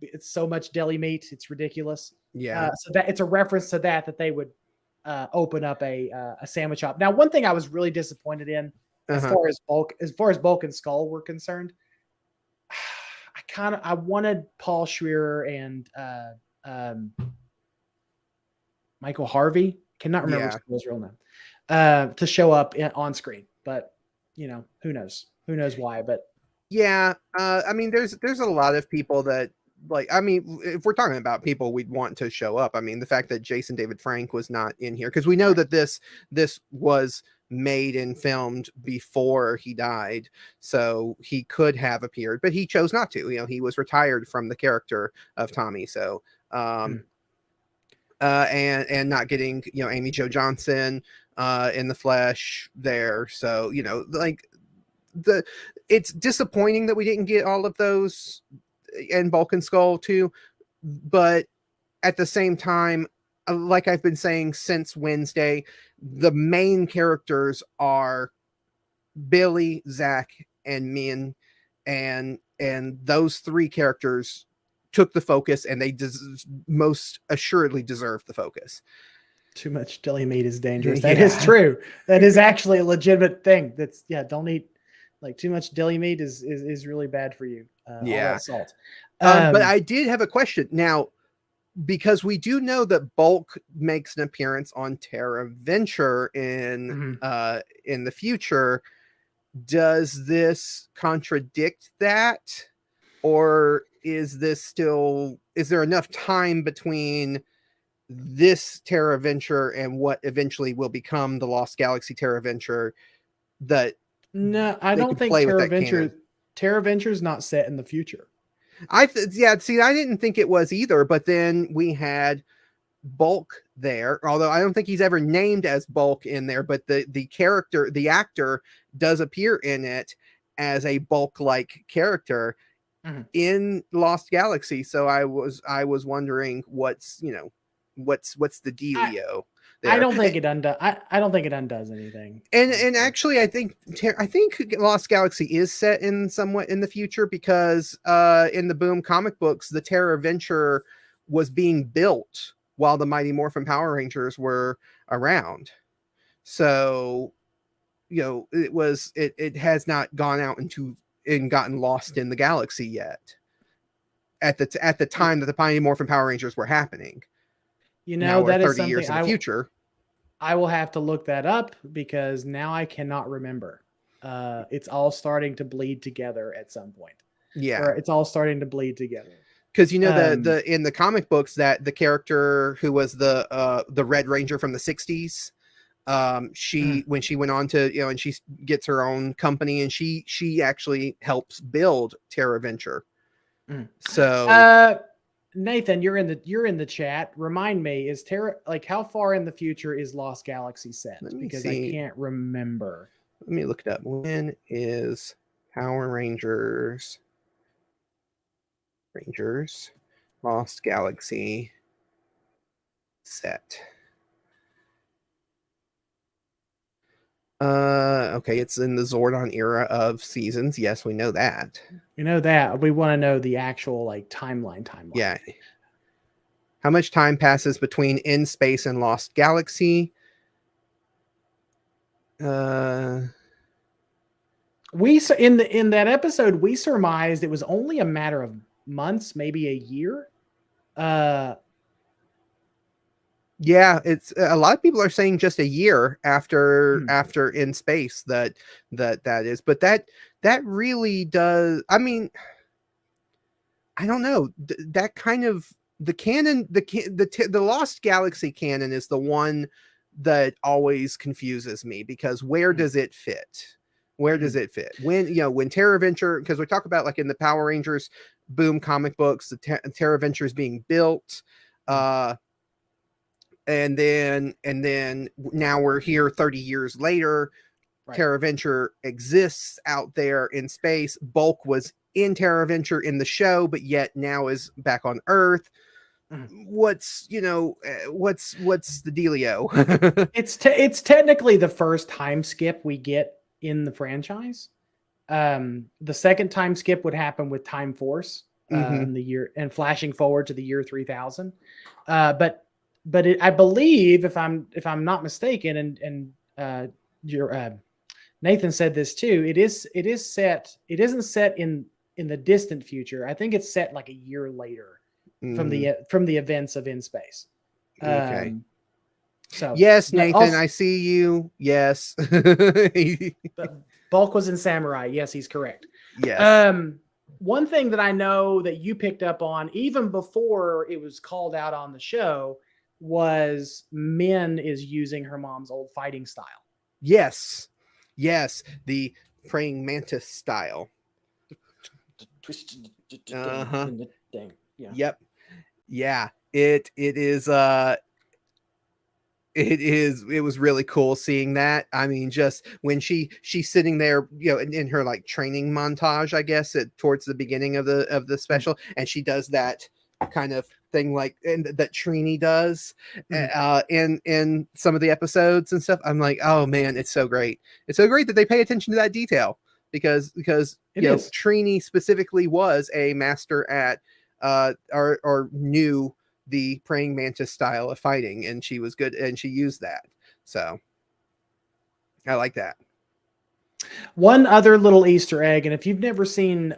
It's so much deli meat, it's ridiculous. Yeah. So that it's a reference to that they would open up a sandwich shop. Now, one thing I was really disappointed in, as Uh-huh. far as Bulk and Skull were concerned, I wanted Paul Schreier and Michael Harvey, cannot remember Yeah. his real name, to show up on screen. But who knows? Who knows why? But Yeah. I mean, there's a lot of people that, like, I mean, if we're talking about people we'd want to show up, I mean, the fact that Jason David Frank was not in here, because we know that this was made and filmed before he died, so he could have appeared, but he chose not to. He was retired from the character of Tommy, so and not getting Amy Jo Johnson in the flesh there, so like it's disappointing that we didn't get all of those in Bulk and Skull too, but at the same time, like I've been saying since Wednesday, the main characters are Billy, Zach, and Min, and those three characters took the focus, and they most assuredly deserve the focus. Too much deli meat is dangerous. That is true. That is actually a legitimate thing. Don't eat, like, too much deli meat is really bad for you. All that salt. But I did have a question now, because we do know that Bulk makes an appearance on Terra Venture in the future. Does this contradict that, or is there enough time between this Terra Venture and what eventually will become the Lost Galaxy Terra Venture that no, I don't think Terra Venture is not set in the future. I didn't think it was either, but then we had Bulk there, although I don't think he's ever named as Bulk in there, but the actor does appear in it as a Bulk-like character in Lost Galaxy. So I was wondering what's the dealio there. I don't think it undoes. I don't think it undoes anything. And actually, I think Lost Galaxy is set in somewhat in the future, because in the Boom comic books, the Terra Venture was being built while the Mighty Morphin Power Rangers were around. So, it has not gone out and gotten lost in the galaxy yet at the time that the Mighty Morphin Power Rangers were happening. Now we're that 30 is something years in the future. I will have to look that up, because now I cannot remember. It's all starting to bleed together at some point. Yeah. It's all starting to bleed together. Because the in the comic books, that the character who was the Red Ranger from the 60s, when she went on to and she gets her own company, and she actually helps build Terra Venture. So Nathan, you're in the chat. Remind me, is Terra, like, how far in the future is Lost Galaxy set? Because I can't remember. Let me look it up. When is Power Rangers Lost Galaxy set? Okay, it's in the Zordon era of seasons. Yes, we know that. We know that. We want to know the actual, like, timeline. Yeah. How much time passes between In Space and Lost Galaxy? We in that episode, we surmised it was only a matter of months, maybe a year. Yeah, it's a lot of people are saying just a year after Mhm. In Space that is, but that really does. I mean, I don't know. That kind of the canon, the Lost Galaxy canon is the one that always confuses me, because where Mhm. does it fit? Where does Mhm. it fit? When, when Terra Venture, because we talk about like in the Power Rangers boom comic books, the Terra Venture is being built, Mhm. uh, and then now we're here 30 years later. Right. Terra Venture exists out there in space. Bulk was in Terra Venture in the show, but yet now is back on Earth. Mhm. What's the dealio? It's technically the first time skip we get in the franchise. The second time skip would happen with Time Force Hmm. in the year and flashing forward to the year 3000. But I believe, if I'm not mistaken, and your Nathan said this too. It is set. It isn't set in the distant future. I think it's set like a year later Hmm. from the events of In Space. Okay. Um, so, Yes, but Nathan, also, I see you. Yes. but Bulk was in Samurai. Yes, he's correct. Yes. Um, One thing that I know that you picked up on even before it was called out on the show was Min is using her mom's old fighting style. Yes. Yes. The praying mantis style. Uh-huh. Yeah. Yep. Yeah. It is it was really cool seeing that. I mean, just when she's sitting there, in her like training montage, I guess, towards the beginning of the Mhm. special, and she does that kind of thing, like, and that Trini does Mhm. in some of the episodes and stuff. I'm like, oh man, it's so great. It's so great that they pay attention to that detail, because It is. Trini specifically was a master at or knew the praying mantis style of fighting, and she was good, and she used that. So I like that. One other little Easter egg, and if you've never seen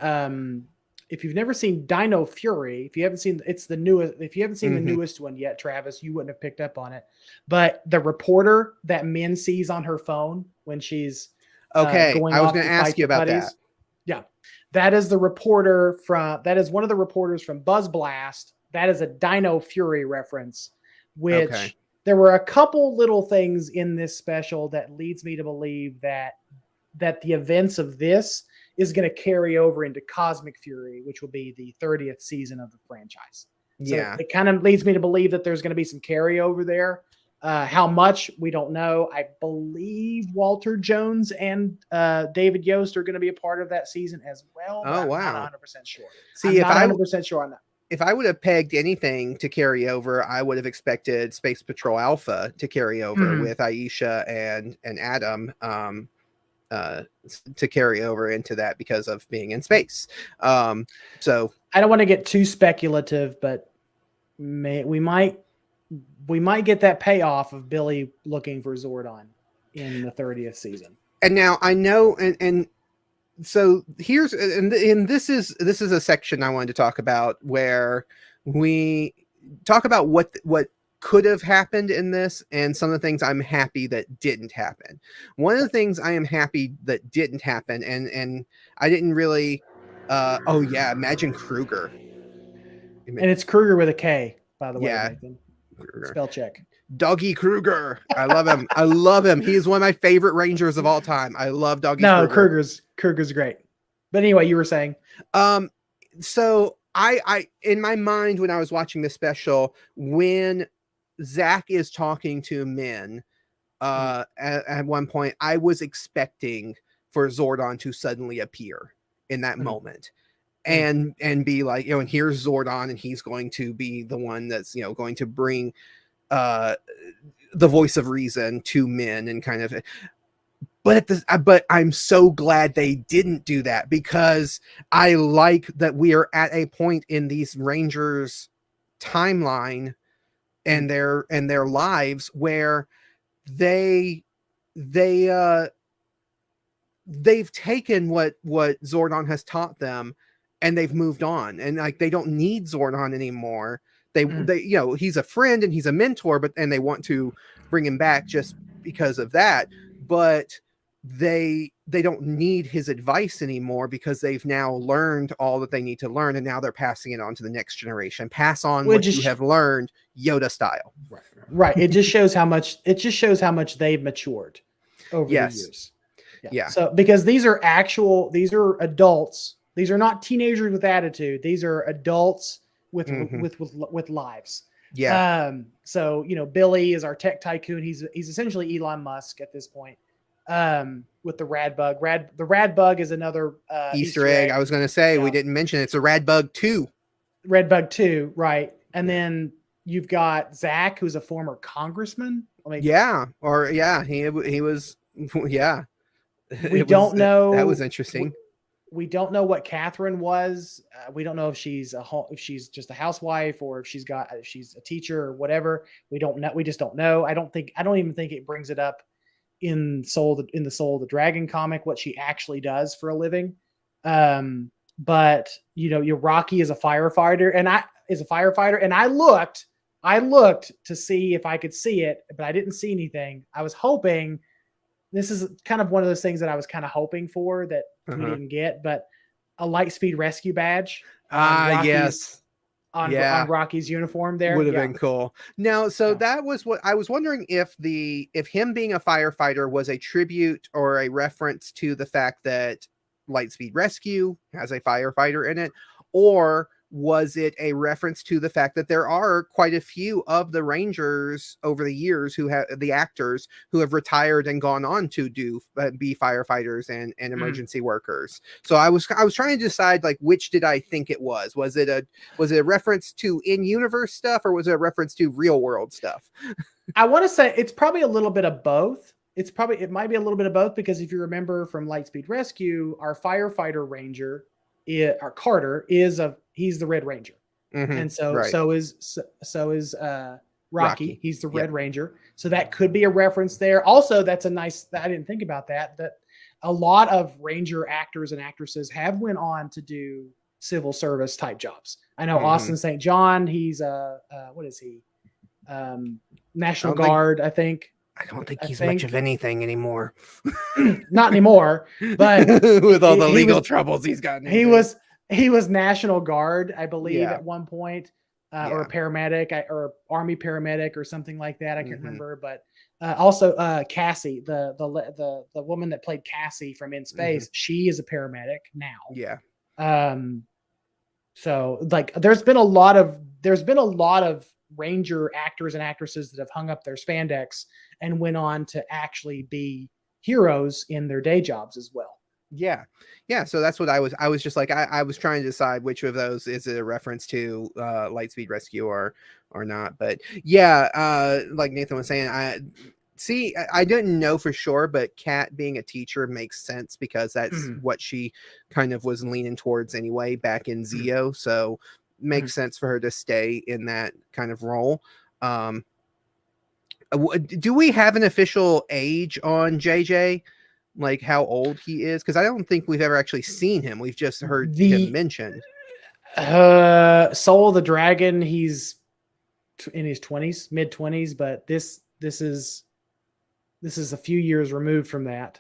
Dino Fury, if you haven't seen it's the newest, if you haven't seen the Hmm. newest one yet, Travis, you wouldn't have picked up on it. But the reporter that Min sees on her phone when she's Okay, going I was off going to to ask fight you the about that. putties, yeah, that is one of the reporters from Buzz Blast. That is a Dino Fury reference, Okay. which there were a couple little things in this special that leads me to believe that the events of this is going to carry over into Cosmic Fury, which will be the 30th season of the franchise. So Yeah. it kind of leads me to believe that there's going to be some carryover there. How much, we don't know. I believe Walter Jones and David Yost are going to be a part of that season as well, but Oh I'm not wow. 100% sure. I'm See, not 100% sure on that. if I would have pegged anything to carry over, I would have expected Space Patrol Alpha to carry over Mhm. with Aisha and Adam, uh, to carry over into that because of being in space. So I don't want to get too speculative, but we might get that payoff of Billy looking for Zordon in the 30th season. and now I know, and so here's, and this is a section I wanted to talk about, where we talk about what could have happened in this, and some of the things I'm happy that didn't happen. One of the Right. things I am happy that didn't happen, and I didn't really oh yeah, imagine Kruger. And it's Kruger with a K, by the way, Yeah, Nathan. Kruger. Spell check. Doggy Kruger. I love him. I love him. He is one of my favorite Rangers of all time. I love Doggy No, Kruger. Kruger's great. But anyway, you were saying. Um, so I in my mind when I was watching the special, when Zach is talking to Min, Mhm. at one point, I was expecting for Zordon to suddenly appear in that Mhm. moment. Mhm. And be like, and here's Zordon, and he's going to be the one that's, going to bring uh the voice of reason to Min, and kind of, but I'm so glad they didn't do that, because I like that we are at a point in these Rangers timeline Mhm. and their lives where they they they've taken what Zordon has taught them, and they've moved on, and like they don't need Zordon anymore. They he's a friend and he's a mentor, and they want to bring him back just because of that, but they don't need his advice anymore because they've now learned all that they need to learn, and now they're passing it on to the next generation. Pass on what you have learned, Yoda style. Right. It just shows how much they've matured over the years. Yeah. So because these are adults. These are not teenagers with attitude. These are adults with lives. Yeah. So Billy is our tech tycoon. He's essentially Elon Musk at this point. With the rad bug. The rad bug is another Easter egg. I was going to say we didn't mention it's a rad bug 2. Red bug 2, right? And then you've got Zach, who's a former congressman. He was. Yeah. We don't know. That was interesting. We don't know what Catherine was. We don't know if she's just a housewife or if she's a teacher or whatever. We don't know. We just don't know. I don't even think it brings it up in the Soul of the Dragon comic what she actually does for a living. But your Rocky is a firefighter, and I looked to see if I could see it, but I didn't see anything. I was hoping. This is kind of one of those things that I was kind of hoping for that we didn't get, but a Lightspeed rescue badge. Yes. On Rocky's uniform there. Would have been cool. Now, that was what I was wondering, if him being a firefighter was a tribute or a reference to the fact that Lightspeed Rescue has a firefighter in it, or was it a reference to the fact that there are quite a few of the Rangers over the years who have the actors who have retired and gone on to be firefighters and emergency workers. So I was trying to decide, like, which did I think it was? Was it a reference to in-universe stuff, or was it a reference to real world stuff? I want to say it's probably a little bit of both. It might be a little bit of both, because if you remember from Lightspeed Rescue, our firefighter ranger, our Carter, he's the Red Ranger, and so is Rocky. He's the Red Ranger, so that could be a reference there. Also, that's I didn't think about that a lot of Ranger actors and actresses have went on to do civil service type jobs. I know Austin St. John, he's what is he? National Guard, I think. I don't think he's much of anything anymore. Not anymore, but with all the legal troubles he's gotten into. He was National Guard, I believe, at one point, or a paramedic, or Army paramedic, or something like that. I can't remember, but also Cassie, the woman that played Cassie from In Space, she is a paramedic now. Yeah. So like, there's been a lot of Ranger actors and actresses that have hung up their spandex and went on to actually be heroes in their day jobs as well. Yeah. So that's what I was just like, I was trying to decide which of those is it a reference to Lightspeed Rescue or not. But like Nathan was saying, I didn't know for sure, but Kat being a teacher makes sense, because that's what she kind of was leaning towards anyway back in Zeo. So makes sense for her to stay in that kind of role. Do we have an official age on JJ? Like how old he is? Because I don't think we've ever actually seen him. We've just heard him mentioned. Soul of the Dragon, he's in his 20s, mid 20s, but this is a few years removed from that.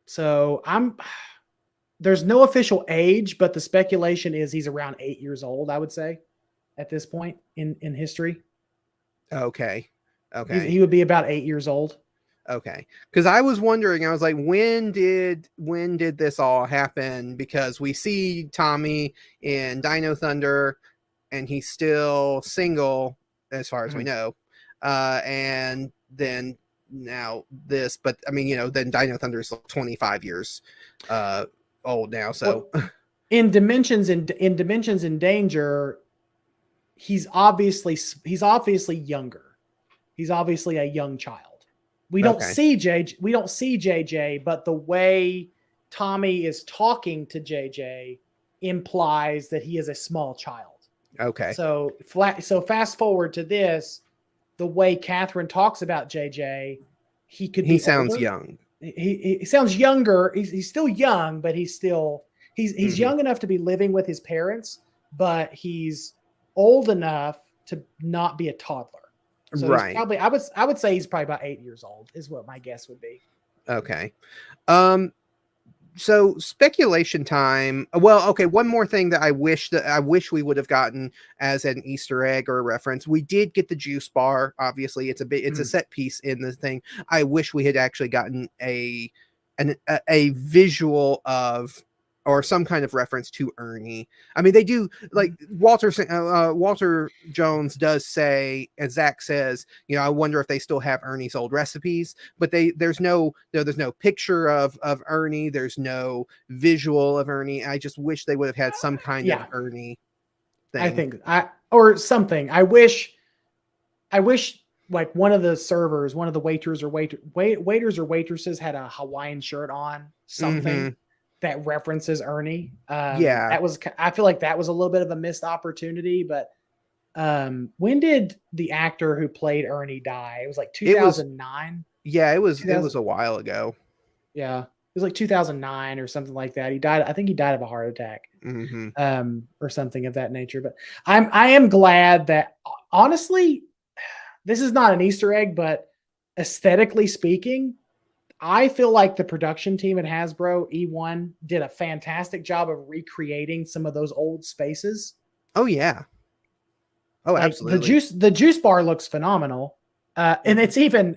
So there's no official age, but the speculation is he's around 8 years old, I would say, at this point in history. Okay. He would be about 8 years old. Okay. Because I was wondering, I was like, when did this all happen? Because we see Tommy in Dino Thunder, and he's still single as far as we know. And then now this, but I mean, then Dino Thunder is 25 years old now. So in Dimensions in Danger, he's obviously younger. He's obviously a young child. We don't see JJ, but the way Tommy is talking to JJ implies that he is a small child. Okay. So fast forward to this, the way Catherine talks about JJ, he sounds young. He sounds younger. He's still young, but he's young enough to be living with his parents, but he's old enough to not be a toddler. So he's Right. probably, I would say he's probably about 8 years old is what my guess would be. Okay. So speculation time. Well, okay, one more thing that I wish we would have gotten as an Easter egg or a reference. We did get the juice bar. Obviously, it's a set piece in the thing. I wish we had actually gotten a visual of or some kind of reference to Ernie. I mean, they do, like Walter Jones does say, and Zach says, I wonder if they still have Ernie's old recipes, but there's no picture of Ernie. There's no visual of Ernie. I just wish they would have had some kind of Ernie thing. I think or something. I wish like one of the servers, one of the waiters or waiters or waitresses had a Hawaiian shirt on, something that references Ernie. I feel like that was a little bit of a missed opportunity, but when did the actor who played Ernie die? It was like 2009. It was a while ago. Yeah. It was like 2009 or something like that. He died. I think he died of a heart attack, or something of that nature. But I am glad that, honestly, this is not an Easter egg, but aesthetically speaking, I feel like the production team at Hasbro E1 did a fantastic job of recreating some of those old spaces. Oh yeah. Oh, like absolutely. The juice bar looks phenomenal. And it's even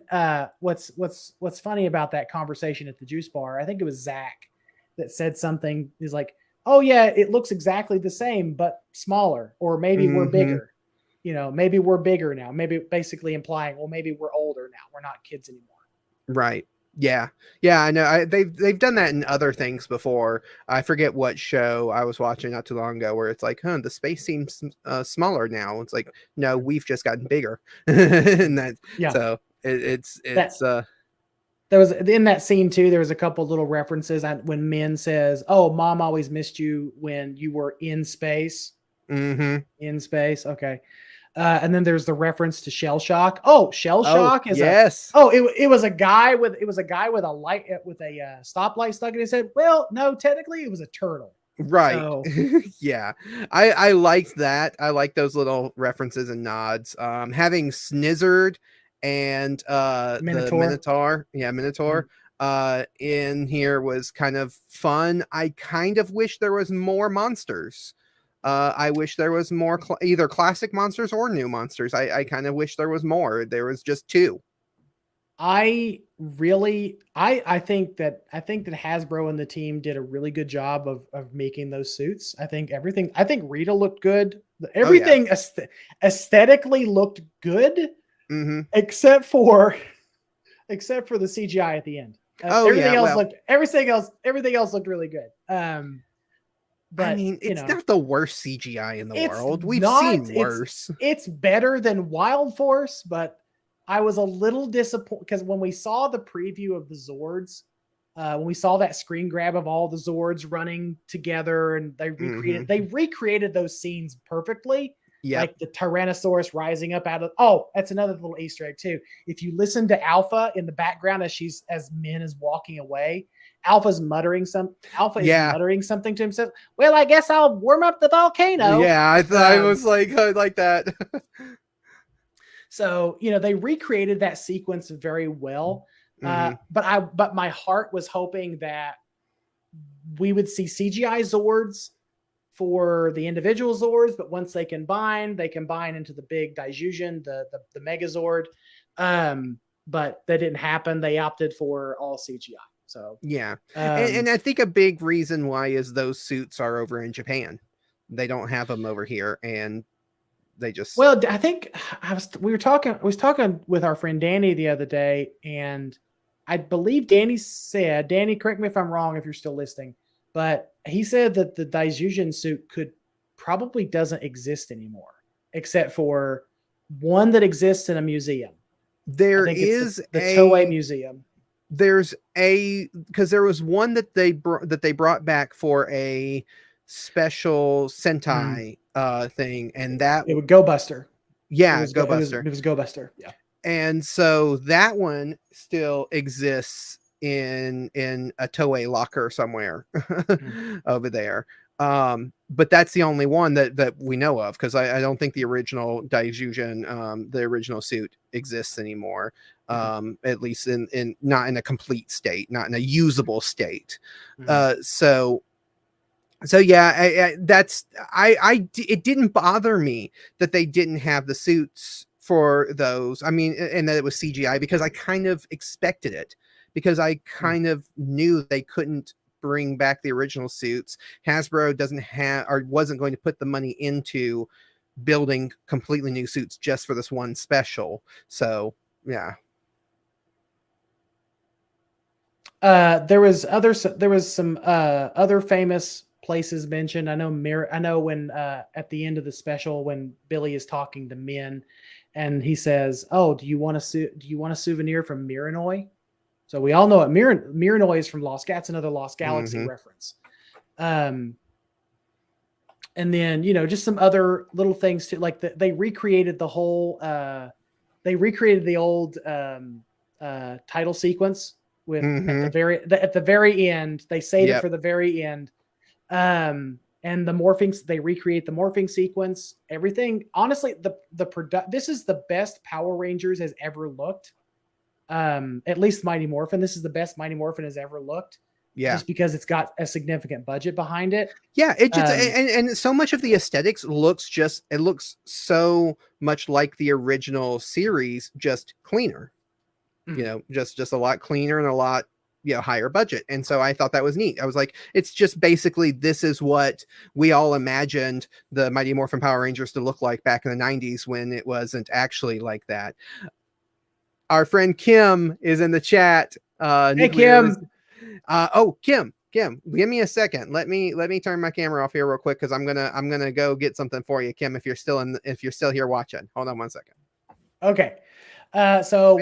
what's funny about that conversation at the juice bar. I think it was Zach that said something. He's like, "Oh yeah, it looks exactly the same, but smaller, or maybe we're bigger. Maybe we're bigger now. Maybe basically implying, well, maybe we're older now. We're not kids anymore." Right. Yeah. I know. They've done that in other things before. I forget what show I was watching not too long ago where it's like, the space seems smaller now. It's like, no, we've just gotten bigger. And that, so it's there was in that scene too. There was a couple little references when Min says, "Oh, Mom always missed you when you were in space." In space. Okay. And then there's the reference to Shell Shock. Oh, Shell Shock is it was a guy with a light with a stoplight stuck in his head. Well, no, technically it was a turtle. Right. So, yeah. I liked that. I like those little references and nods. Having Snizzard and the Minotaur. Yeah, Minotaur. In here was kind of fun. I kind of wish there was more monsters. I wish there was more either classic monsters or new monsters. I kind of wish there was more. There was just 2. I think that Hasbro and the team did a really good job of making those suits. I think Rita looked good. Everything aesthetically looked good, except for the CGI at the end. Everything else looked really good. But, I mean, it's not the worst CGI in the world. We've seen worse. It's better than Wild Force, but I was a little disappointed because when we saw the preview of the Zords, when we saw that screen grab of all the Zords running together and they recreated those scenes perfectly. Yeah. Like the Tyrannosaurus rising up out of, that's another little Easter egg too. If you listen to Alpha in the background as Min is walking away, Alpha is muttering something to himself. Well, I guess I'll warm up the volcano. Yeah, I thought I was like that. So, they recreated that sequence very well. But my heart was hoping that we would see CGI Zords for the individual Zords, but once they combine into the big Daijujin, the Megazord. But that didn't happen. They opted for all CGI. So yeah, and I think a big reason why is those suits are over in Japan. They don't have them over here, and they just. Well, I think I was talking with our friend Danny the other day, and I believe Danny, correct me if I'm wrong if you're still listening, but he said that the Daijujin suit probably doesn't exist anymore, except for one that exists in a museum. There is the Toei Museum. Because there was one that they brought back for a special Sentai thing, and that it would Go Buster. Yeah, Go Buster. It was Go Buster. Yeah. And so that one still exists in a Toei locker somewhere over there. But that's the only one that we know of, because I don't think the original Daijujin, the original suit exists anymore. At least in not in a complete state, not in a usable state. So yeah, it didn't bother me that they didn't have the suits for those. I mean, and that it was CGI, because I kind of expected it, because I kind of knew they couldn't bring back the original suits. Hasbro doesn't have, or wasn't going to put the money into building completely new suits just for this one special. So yeah. There was some other famous places mentioned. I know when at the end of the special, when Billy is talking to Min, and he says, "Oh, do you want a souvenir from Miranoi?" So we all know what Miranoi is from Lost. That's another Lost Galaxy reference. And then, just some other little things too, like they recreated the whole. They recreated the old title sequence with at the very end. They saved it for the very end. And the morphing, they recreate the morphing sequence. Everything. Honestly, this is the best Power Rangers has ever looked. At least Mighty Morphin. This is the best Mighty Morphin has ever looked. Yeah. Just because it's got a significant budget behind it. Yeah, it just and so much of the aesthetics looks so much like the original series, just cleaner. Just a lot cleaner and a lot higher budget. And so I thought that was neat. I was like, it's just basically, this is what we all imagined the Mighty Morphin Power Rangers to look like back in the 90s, when it wasn't actually like that. Our friend Kim is in the chat. Hey, Kim. Kim, give me a second. Let me turn my camera off here real quick, because I'm gonna go get something for you, Kim. If you're still here watching, hold on one second. Okay. So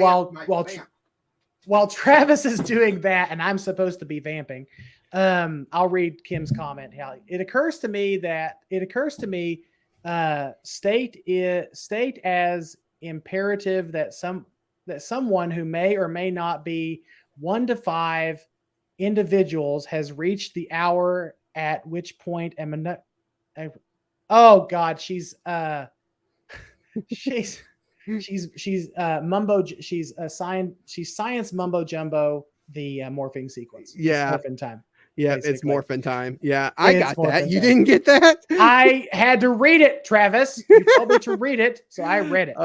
while Travis is doing that, and I'm supposed to be vamping, I'll read Kim's comment. It occurs to me, state as imperative that someone who may or may not be 1 to 5 individuals has reached the hour at which point oh God, she's science mumbo jumbo, the morphing sequence. Yeah, morphin time. Yeah, basically. It's morphin time. Yeah, I got that. You didn't get that? I had to read it, Travis. You told me to read it, so I read it.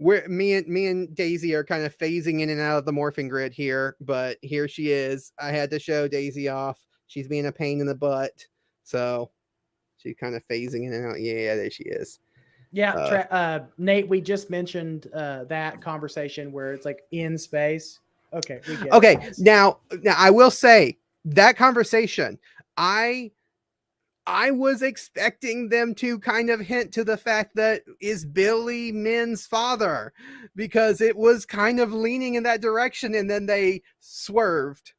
Me and Daisy are kind of phasing in and out of the morphing grid here, but here she is. I had to show Daisy off. She's being a pain in the butt, so she's kind of phasing in and out. Yeah, there she is. Yeah, Nate, we just mentioned that conversation where it's like in space. Okay, we get it. Now I will say that conversation, I was expecting them to kind of hint to the fact that is Billy Min's father, because it was kind of leaning in that direction, and then they swerved.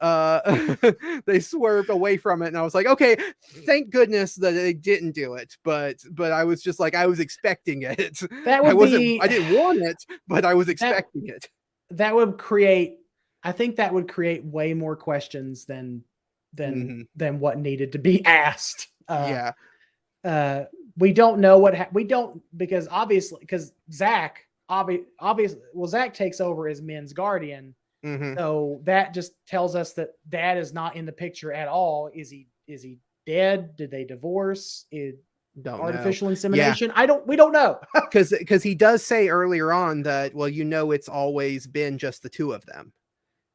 They swerved away from it, and I was like, okay, thank goodness that they didn't do it. But I was just like, I was expecting it. I didn't want it, but I was expecting it. That would create, I think that would create way more questions than what needed to be asked. We don't know because Zach Zach takes over as Min's guardian. So that just tells us that Dad is not in the picture at all. Is he dead? Did they divorce? Artificial insemination? Yeah. We don't know. because he does say earlier on that, well, it's always been just the two of them.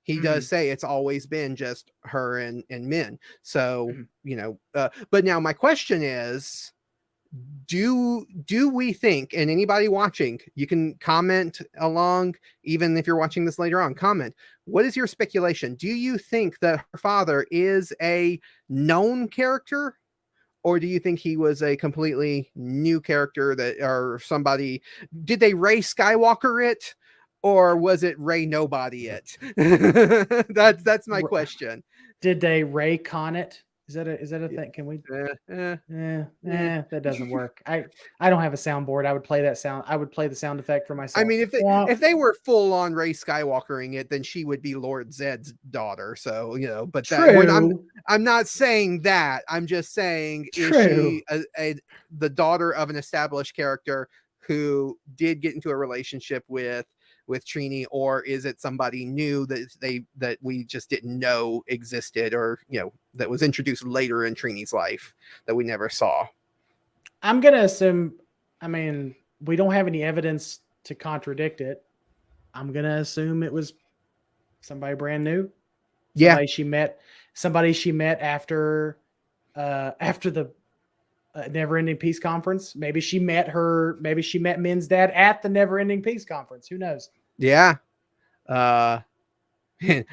He does say it's always been just her and Min. So, but now my question is, do we think, and anybody watching, you can comment along, even if you're watching this later on, comment, what is your speculation? Do you think that her father is a known character, or do you think he was a completely new character or somebody? Did they Rey Skywalker it, or was it Rey Nobody it? That's my question. Did they Rey Con it? Is that a thing? Can we? That doesn't work. I don't have a soundboard. I would play that sound. I would play the sound effect for myself. I mean, if they were full on Rey Skywalkering it, then she would be Lord Zed's daughter. So but I'm not saying that. I'm just saying, is True. she the daughter of an established character who did get into a relationship with Trini, or is it somebody new that we just didn't know existed, or that was introduced later in Trini's life that we never saw? I'm gonna assume. I mean, we don't have any evidence to contradict it. I'm gonna assume it was somebody brand new. Yeah, Somebody she met after after the Never Ending Peace Conference. Maybe she met Min's dad at the Never Ending Peace Conference. Who knows? yeah. I am Min,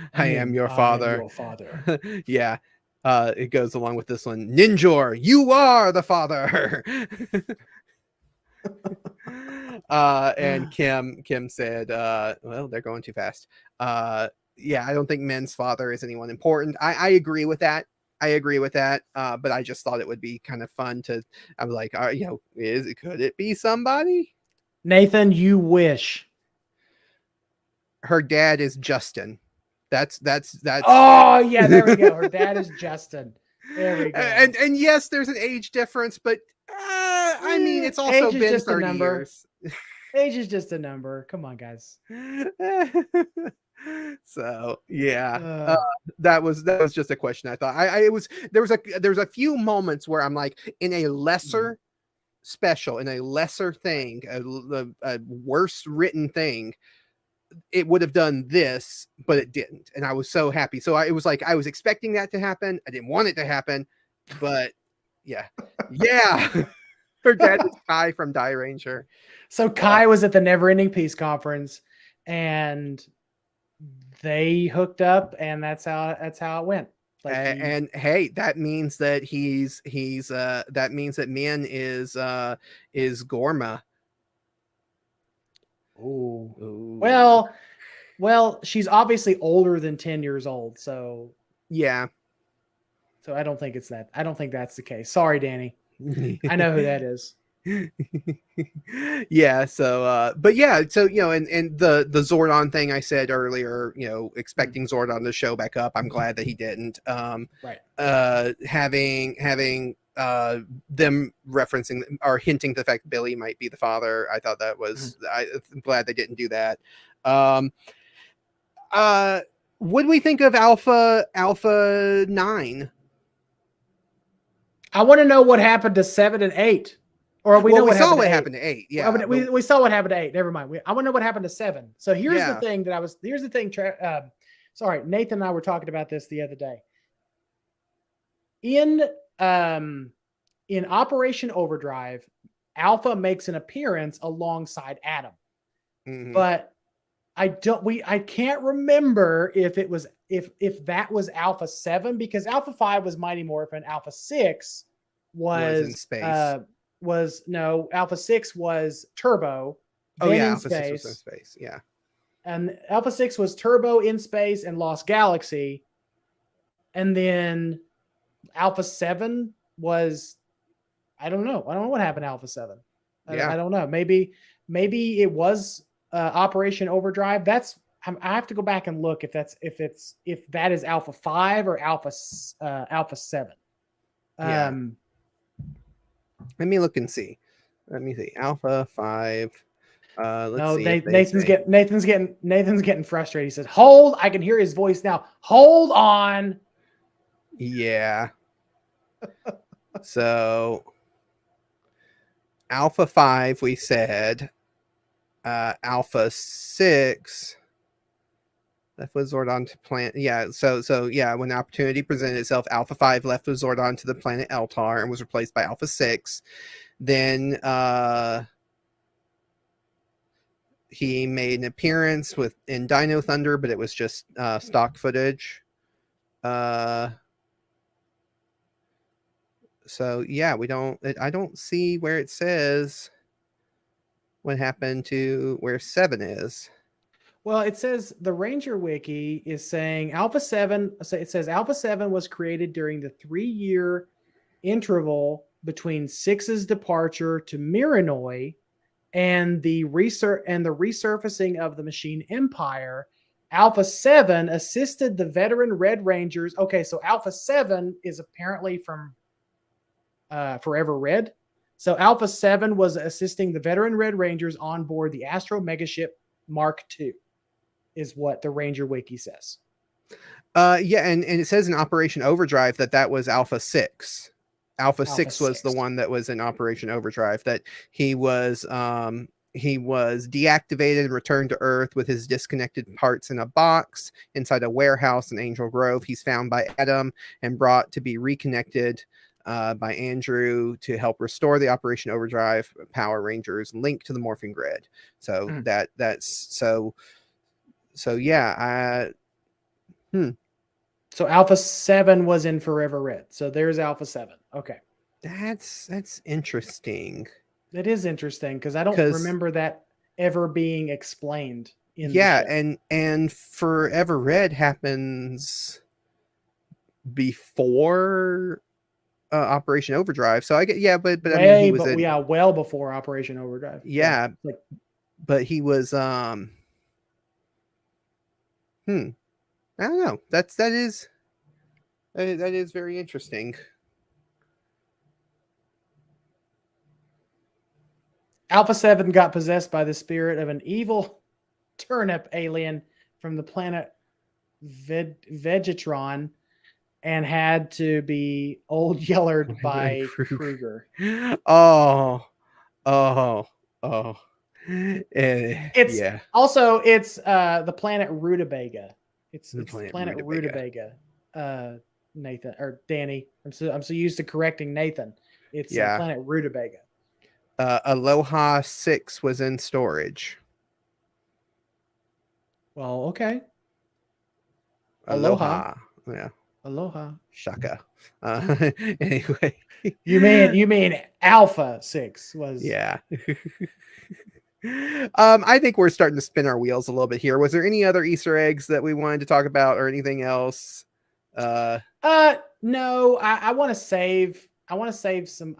your I am father. your father. Yeah. It goes along with this one. Ninjor, you are the father. And Kim said, well, they're going too fast. Yeah, I don't think Min's father is anyone important. I agree with that. But I just thought it would be kind of fun to. I'm like, could it be somebody? Nathan, you wish. Her dad is Justin. That's. Oh yeah, there we go. Her dad is Justin. There we go. And yes, there's an age difference, but I mean, it's also been 30 years. Age is just a number. Come on, guys. So yeah, that was just a question. I thought there was a few moments where I'm like, in a lesser special, in a lesser thing, a worse written thing, it would have done this, but it didn't, and I was so happy. So it was like I was expecting that to happen. I didn't want it to happen, but yeah. Her dad is Kai from Die Ranger. So Kai was at the Never Ending Peace Conference, and they hooked up, and that's how it went. Like and hey, that means that that means that Min is Gorma. Ooh. Well, she's obviously older than 10 years old, so yeah. So I don't think it's that. I don't think that's the case. Sorry, Danny. I know who that is. Yeah, so but yeah, so and the Zordon thing I said earlier, expecting Zordon to show back up. I'm glad that he didn't. Right. Having them referencing or hinting to the fact that Billy might be the father, I thought that was I'm glad they didn't do that. What do we think of Alpha 9? I want to know what happened to 7 and 8. Or we know we saw what happened to 8. Yeah, we saw what happened to 8. Never mind. I want to know what happened to 7. So here's the thing sorry, Nathan and I were talking about this the other day. In Operation Overdrive, Alpha makes an appearance alongside Adam. Mm-hmm. But I can't remember if that was Alpha 7, because Alpha 5 was Mighty Morphin, Alpha 6 was in space. Alpha 6 was Turbo. Alpha 6 was in space. Yeah. And Alpha 6 was Turbo in space and Lost Galaxy. And then Alpha 7 was, I don't know what happened to Alpha 7. I don't know. Maybe it was Operation Overdrive. I have to go back and look if that is Alpha 5 or Alpha 7. Let me look and see. Let me see. Alpha 5. Let's see. Nathan's getting frustrated. He says, "Hold!" I can hear his voice now. Hold on. Yeah. So Alpha 5, we said. Alpha 6 left with Zordon to planet. Yeah. So yeah, when the opportunity presented itself, Alpha 5 left with Zordon to the planet Eltar and was replaced by Alpha 6. Then he made an appearance in Dino Thunder, but it was just stock footage. So yeah, I don't see where it says what happened to where 7 is. Well, it says the Ranger Wiki is saying Alpha 7. It says Alpha 7 was created during the 3-year interval between 6's departure to Miranoi and the resurfacing of the Machine Empire Alpha 7 assisted the veteran Red Rangers. Okay, so Alpha 7 is apparently from Forever Red. So Alpha 7 was assisting the veteran Red Rangers on board the Astro Megaship Mark II, is what the Ranger Wiki says. Yeah, and it says in Operation Overdrive that was Alpha 6. Alpha 6 was the one that was in Operation Overdrive, that he was deactivated and returned to Earth with his disconnected parts in a box inside a warehouse in Angel Grove. He's found by Adam and brought to be reconnected by Andrew to help restore the Operation Overdrive Power Rangers linked to the Morphin Grid. So so yeah. So Alpha 7 was in Forever Red. So there's Alpha 7. Okay. That's interesting. It is interesting because I don't remember that ever being explained in the show. and Forever Red happens before Operation Overdrive. So I get but I mean he was well before Operation Overdrive. Yeah. But he was I don't know. That is very interesting. Alpha 7 got possessed by the spirit of an evil turnip alien from the planet Vegetron and had to be old yellered by Kruger. Oh. It's the planet Rutabaga. It's the planet Rutabaga. Nathan or Danny. I'm so used to correcting Nathan. It's planet Rutabaga. Aloha 6 was in storage. Well, okay. Aloha. Yeah. Aloha. Shaka. Anyway. You mean Alpha 6 was. Yeah. I think we're starting to spin our wheels a little bit here. Was there any other Easter eggs that we wanted to talk about or anything else? No, I want to save some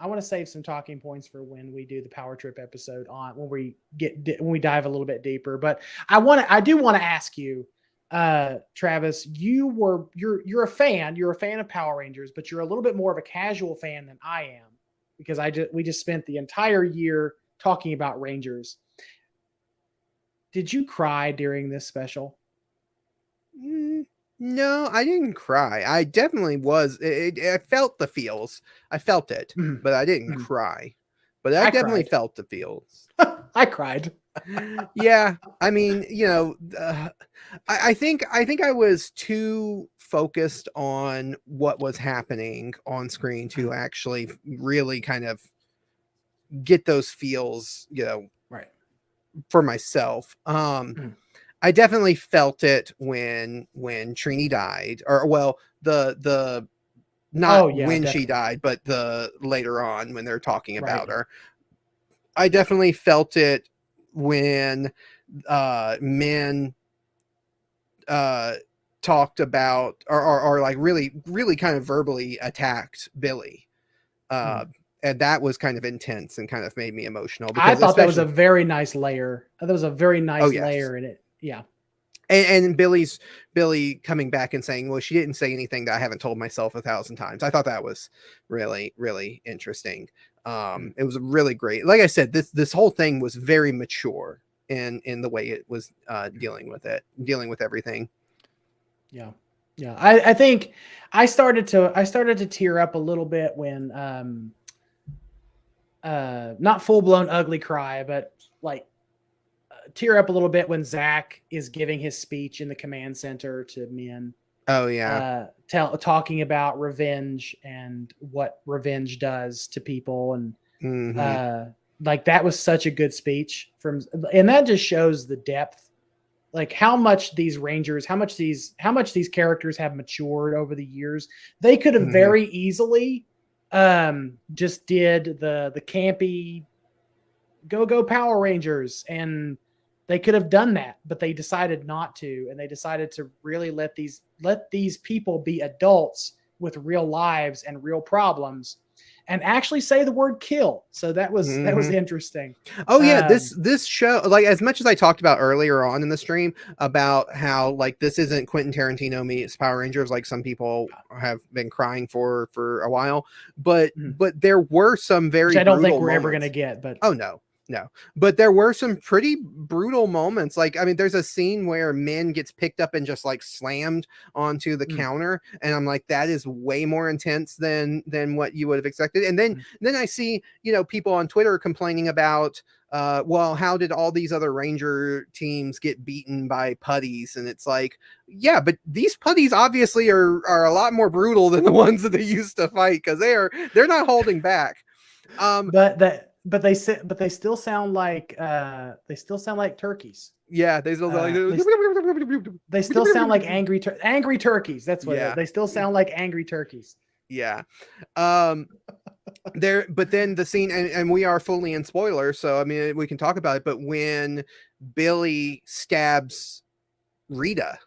talking points for when we do the Power Trip episode when we dive a little bit deeper. But I do want to ask you, Travis, you're a fan of Power Rangers, but you're a little bit more of a casual fan than I am because we just spent the entire year talking about Rangers. Did you cry during this special? No, I didn't cry. I definitely was. I felt the feels. I felt it, but I didn't cry. But I definitely felt the feels. I cried. Yeah, I mean, I think I was too focused on what was happening on screen to actually really kind of get those feels, right, for myself. I definitely felt it when Trini died, or the not when she died, but the later on when they're talking about her. I definitely felt it when men talked about or like really kind of verbally attacked Billy. And that was kind of intense and kind of made me emotional. I thought that was a very nice layer. That was a very nice layer in it. Yeah. And Billy coming back and saying, well, she didn't say anything that I haven't told myself 1,000 times. I thought that was really, really interesting. It was really great. Like I said, this whole thing was very mature in the way it was dealing with everything. Yeah. Yeah. I think I started to tear up a little bit when not full blown ugly cry, but like tear up a little bit when Zach is giving his speech in the command center to men. Oh yeah. Talking about revenge and what revenge does to people. And like that was such a good speech and that just shows the depth, like how much these Rangers, how much these characters have matured over the years. They could have very easily just did the campy go Power Rangers, and they could have done that, but they decided not to, and they decided to really let these people be adults with real lives and real problems. and actually say the word kill. So that was Mhm. interesting. Oh yeah, Um, this show, like as much as I talked about earlier on in the stream about how like this isn't Quentin Tarantino meets Power Rangers, like some people have been crying for a while, but mhm. there were some Which very I don't think brutal we're ever going to moments. get, but Oh no, no. But there were some pretty brutal moments. Like, I mean, there's a scene where Min gets picked up and just like slammed onto the mm, counter, and I'm like, that is way more intense than what you would have expected. And mm. then I see, you know, people on Twitter complaining about well, how did all these other Ranger teams get beaten by putties? And it's like, yeah, but these putties obviously are a lot more brutal than the ones that they used to fight, because they're not holding back. But that but they still sound like turkeys. Yeah, they still like They still sound like angry turkeys. That's what it is. yeah, They still sound like angry turkeys. yeah. There, but then the scene, and we are fully in spoilers, so I mean we can talk about it. But when Billy stabs Rita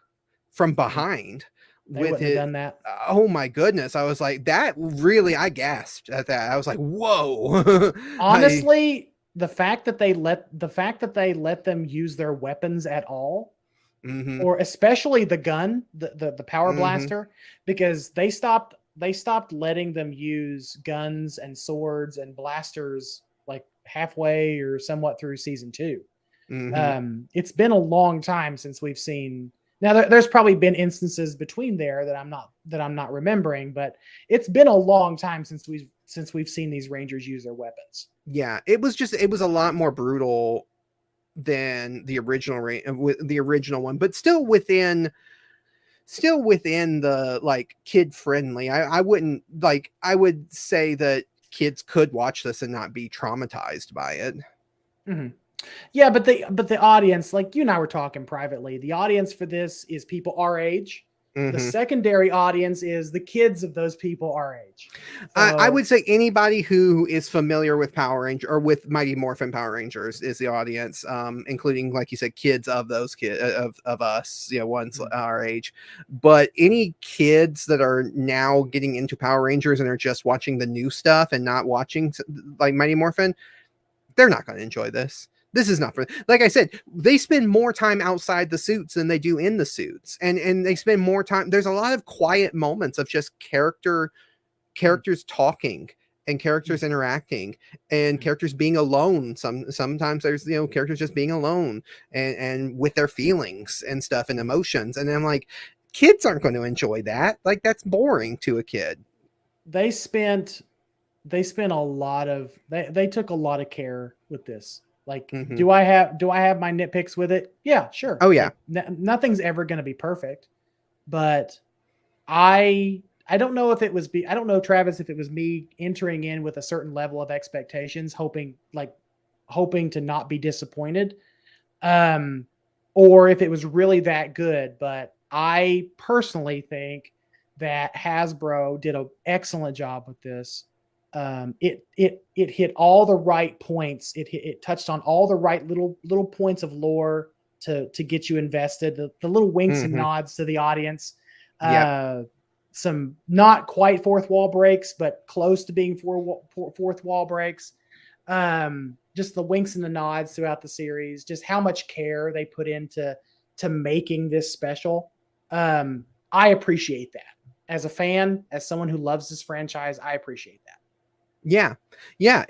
from behind They with wouldn't have it, done that. oh my goodness, I was like, that really, I gasped at that. I was like, whoa. I Honestly, the fact that they let them use their weapons at all, mm-hmm, or especially the gun, the power mm-hmm, blaster, because they stopped letting them use guns and swords and blasters like halfway or somewhat through season 2. mm-hmm. It's been a long time since we've seen. Now there's probably been instances between there that I'm not remembering, but it's been a long time since we've seen these Rangers use their weapons. Yeah, it was a lot more brutal than the original with the original one, but still within the like kid friendly. I wouldn't like, I would say that kids could watch this and not be traumatized by it. Mm-hmm. Yeah, but the audience, like you and I were talking privately, the audience for this is people our age. The Mm-hmm. secondary audience is the kids of those people our age. I So would say anybody who is familiar with Power Ranger or with Mighty Morphin Power Rangers is the audience, including, like you said, kids of those kids of us, you know, ones our age. But any kids that are now getting into Power Rangers and are just watching the new stuff and not watching like Mighty Morphin, they're not going to enjoy this. This is not for, like I said, they spend more time outside the suits than they do in the suits, and they spend more time. There's a lot of quiet moments of just characters talking and characters interacting and characters being alone. Sometimes there's, you know, characters just being alone and with their feelings and stuff and emotions, and I'm like, kids aren't going to enjoy that. Like, that's boring to a kid. they spent a lot of they took a lot of care with this. Like, Mm-hmm. do I have my nitpicks with it? Yeah, sure. Oh yeah. Like nothing's ever going to be perfect, but I don't know if it was I don't know, Travis, if it was me entering in with a certain level of expectations, hoping to not be disappointed, um, or if it was really that good. But I personally think that Hasbro did an excellent job with this. It hit all the right points. It touched on all the right little points of lore to get you invested. The little winks and Mm-hmm. nods to the audience. Yep. Some not quite fourth wall breaks, but close to being fourth wall breaks. Just the winks and the nods throughout the series, just how much care they put into making this special. I appreciate that as a fan, as someone who loves this franchise. I appreciate that. Yeah,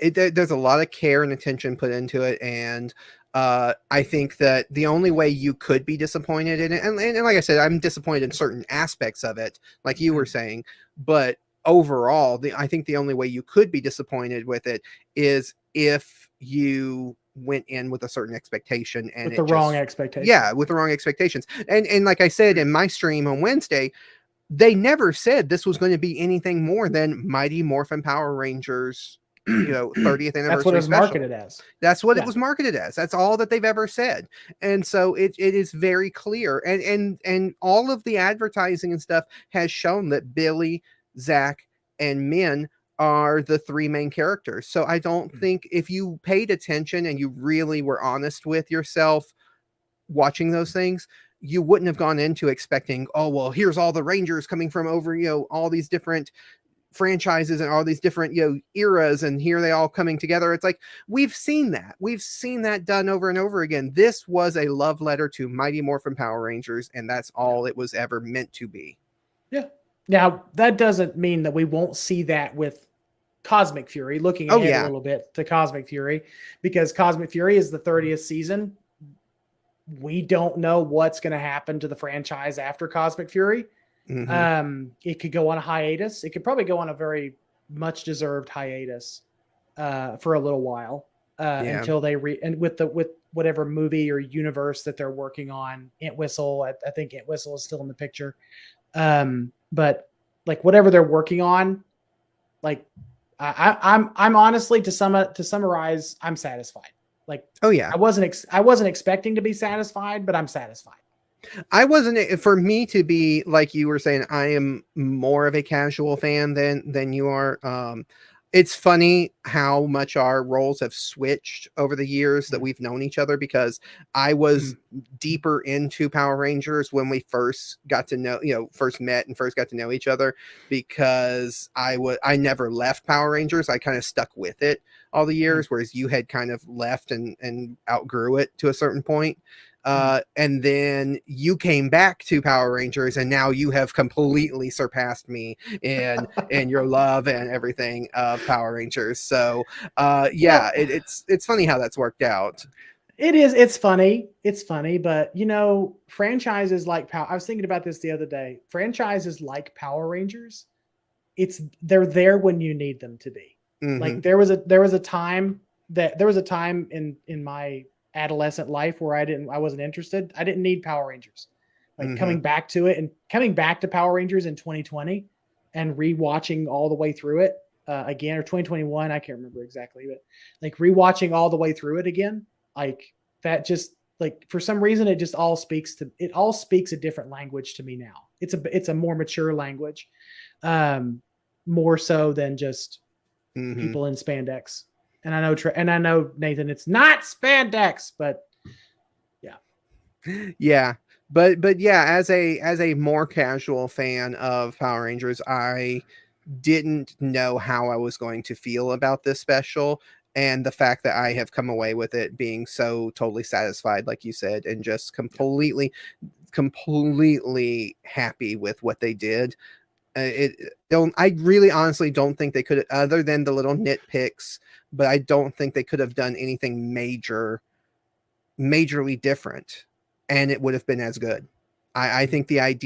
there's a lot of care and attention put into it, and I think that the only way you could be disappointed in it, and like I said, I'm disappointed in certain aspects of it, like you were saying, but overall, I think the only way you could be disappointed with it is if you went in with a certain expectation and With it the wrong just, expectations. yeah, with the wrong expectations. And like I said in my stream on Wednesday, they never said this was going to be anything more than Mighty Morphin Power Rangers, you know, 30th That's what it anniversary was special. marketed as. That's what it Yeah. was marketed as. That's all that they've ever said. And so it is very clear. And all of the advertising and stuff has shown that Billy, Zach, and Min are the three main characters. So I don't think, if you paid attention and you really were honest with yourself watching those things, you wouldn't have gone into expecting, oh well, here's all the Rangers coming from over, you know, all these different franchises and all these different, eras, and here they all coming together. It's like we've seen that done over and over again. This was a love letter to Mighty Morphin Power Rangers, and that's all it was ever meant to be. Yeah. Now that doesn't mean that we won't see that with Cosmic Fury. Looking Oh, ahead yeah. a little bit to Cosmic Fury, because Cosmic Fury is the 30th season. We don't know what's going to happen to the franchise after Cosmic Fury. It could go on a hiatus. It could probably go on a very much deserved hiatus for a little while until they and with whatever movie or universe that they're working on. Entwistle, I think Entwistle is still in the picture. But like whatever they're working on, like I'm honestly to summarize, I'm satisfied. Like, oh yeah, I wasn't expecting to be satisfied, but I'm satisfied. I wasn't, for me to be, like you were saying, I am more of a casual fan than you are. It's funny how much our roles have switched over the years that we've known each other, because I was deeper into Power Rangers when we first got to know, first met and first got to know each other, because I never left Power Rangers. I kind of stuck with it all the years, whereas you had kind of left and outgrew it to a certain point. And then you came back to Power Rangers, and now you have completely surpassed me in your love and everything of Power Rangers. So it's funny how that's worked out. It is. It's funny. But franchises like I was thinking about this the other day. Franchises like Power Rangers, they're there when you need them to be. Like there was a time in my adolescent life where I wasn't interested. I didn't need Power Rangers. Like coming back to Power Rangers in 2020 and rewatching all the way through it again, or 2021, I can't remember exactly, but like rewatching all the way through it again, like that, just like for some reason it all speaks a different language to me now. It's a more mature language, more so than just people in spandex. And I know, Nathan, it's not spandex, but yeah. But yeah, as a more casual fan of Power Rangers, I didn't know how I was going to feel about this special, and the fact that I have come away with it being so totally satisfied, like you said, and just completely happy with what they did. I really honestly don't think they could, other than the little nitpicks, but I don't think they could have done anything majorly different, and it would have been as good. I think and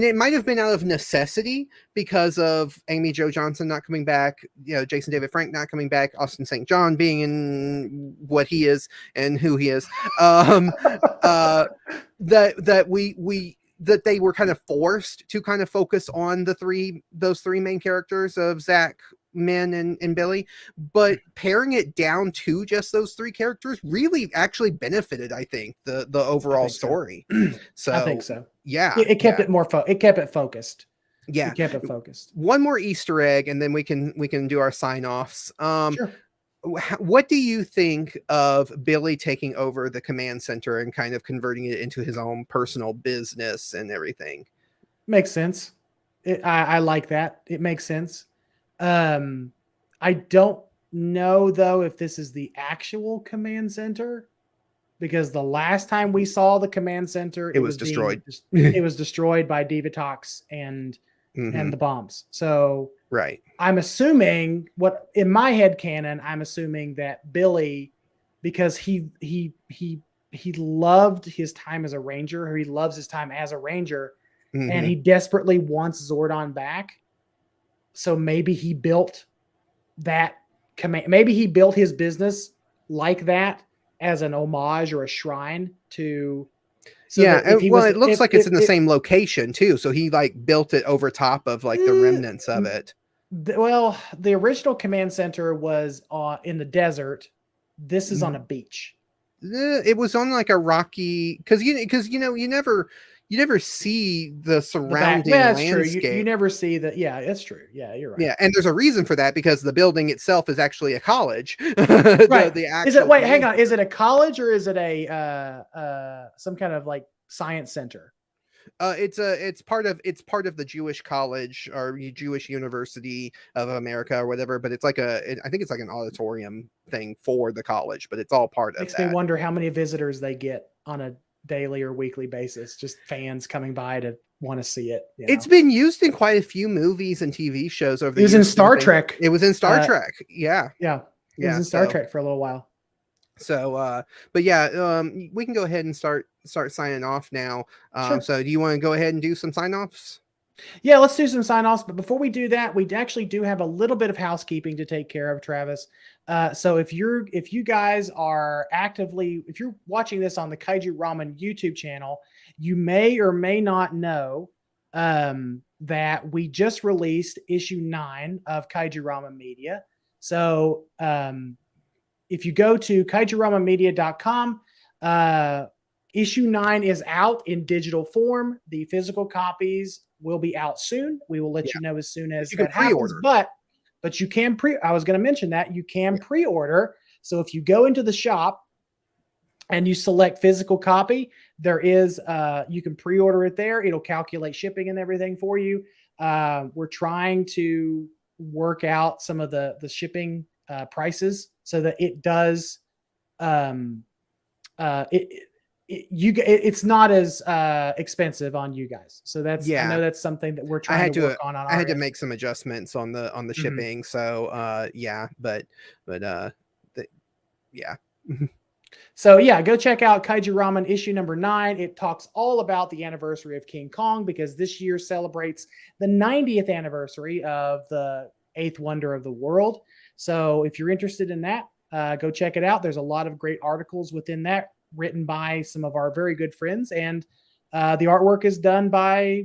it might have been out of necessity because of Amy Jo Johnson not coming back, Jason David Frank not coming back, Austin St. John being in what he is and who he is, that they were kind of forced to kind of focus on those three main characters of Zach, Min, and Billy, but paring it down to just those three characters really actually benefited, I think, the overall story. So I think so. Yeah, it kept it more. It kept it focused. Yeah, it kept it focused. One more Easter egg, and then we can do our sign offs. Sure. What do you think of Billy taking over the command center and kind of converting it into his own personal business and everything? Makes sense. I like that. It makes sense. I don't know though if this is the actual command center, because the last time we saw the command center, it was destroyed. It was destroyed by Divatox and the bombs. So right. I'm assuming, what in my head canon, I'm assuming that Billy, because he loved his time as a Ranger, or he loves his time as a Ranger, and he desperately wants Zordon back. So maybe he built that command. Maybe he built his business like that as an homage or a shrine to. So it looks like it's in the same location too. So he like built it over top of like the remnants of it. Well, the original command center was in the desert. This is on a beach. It was on like a rocky, because you never see the surrounding landscape. True. You never see that. Yeah, that's true. Yeah, you're right. Yeah, and there's a reason for that, because the building itself is actually a college. Right. Is it? Wait, hang on. Is it a college or is it a some kind of like science center? It's part of the Jewish College or Jewish University of America or whatever, but it's like I think it's like an auditorium thing for the college, but it's all part of Makes me that. wonder how many visitors they get on a daily or weekly basis. Just fans coming by to want to see it. It's been used in quite a few movies and TV shows over the years. It was in Star Trek. It was in Star Trek. Yeah. Yeah. It was in Star Trek for a little while. So, but yeah, we can go ahead and start signing off now. Sure. So do you want to go ahead and do some sign-offs? Yeah, let's do some sign-offs. But before we do that, we actually do have a little bit of housekeeping to take care of, Travis. So if you guys are if you're watching this on the Kaiju Ramen YouTube channel, you may or may not know that we just released issue 9 of Kaiju Ramen Media. So if you go to kaijuramenmedia.com, issue 9 is out in digital form. The physical copies will be out soon. We will let you know as soon as that happens. But you can I was going to mention that you can pre-order. So if you go into the shop and you select physical copy, there is you can pre-order it there. It'll calculate shipping and everything for you. We're trying to work out some of the shipping prices so that it does it's not as expensive on you guys. So that's I know that's something that we're trying to work on. I had to make some adjustments on the shipping. So yeah. So yeah, go check out Kaiju Ramen issue number 9. It talks all about the anniversary of King Kong because this year celebrates the 90th anniversary of the 8th wonder of the world. So if you're interested in that, go check it out. There's a lot of great articles within that written by some of our very good friends, and the artwork is done by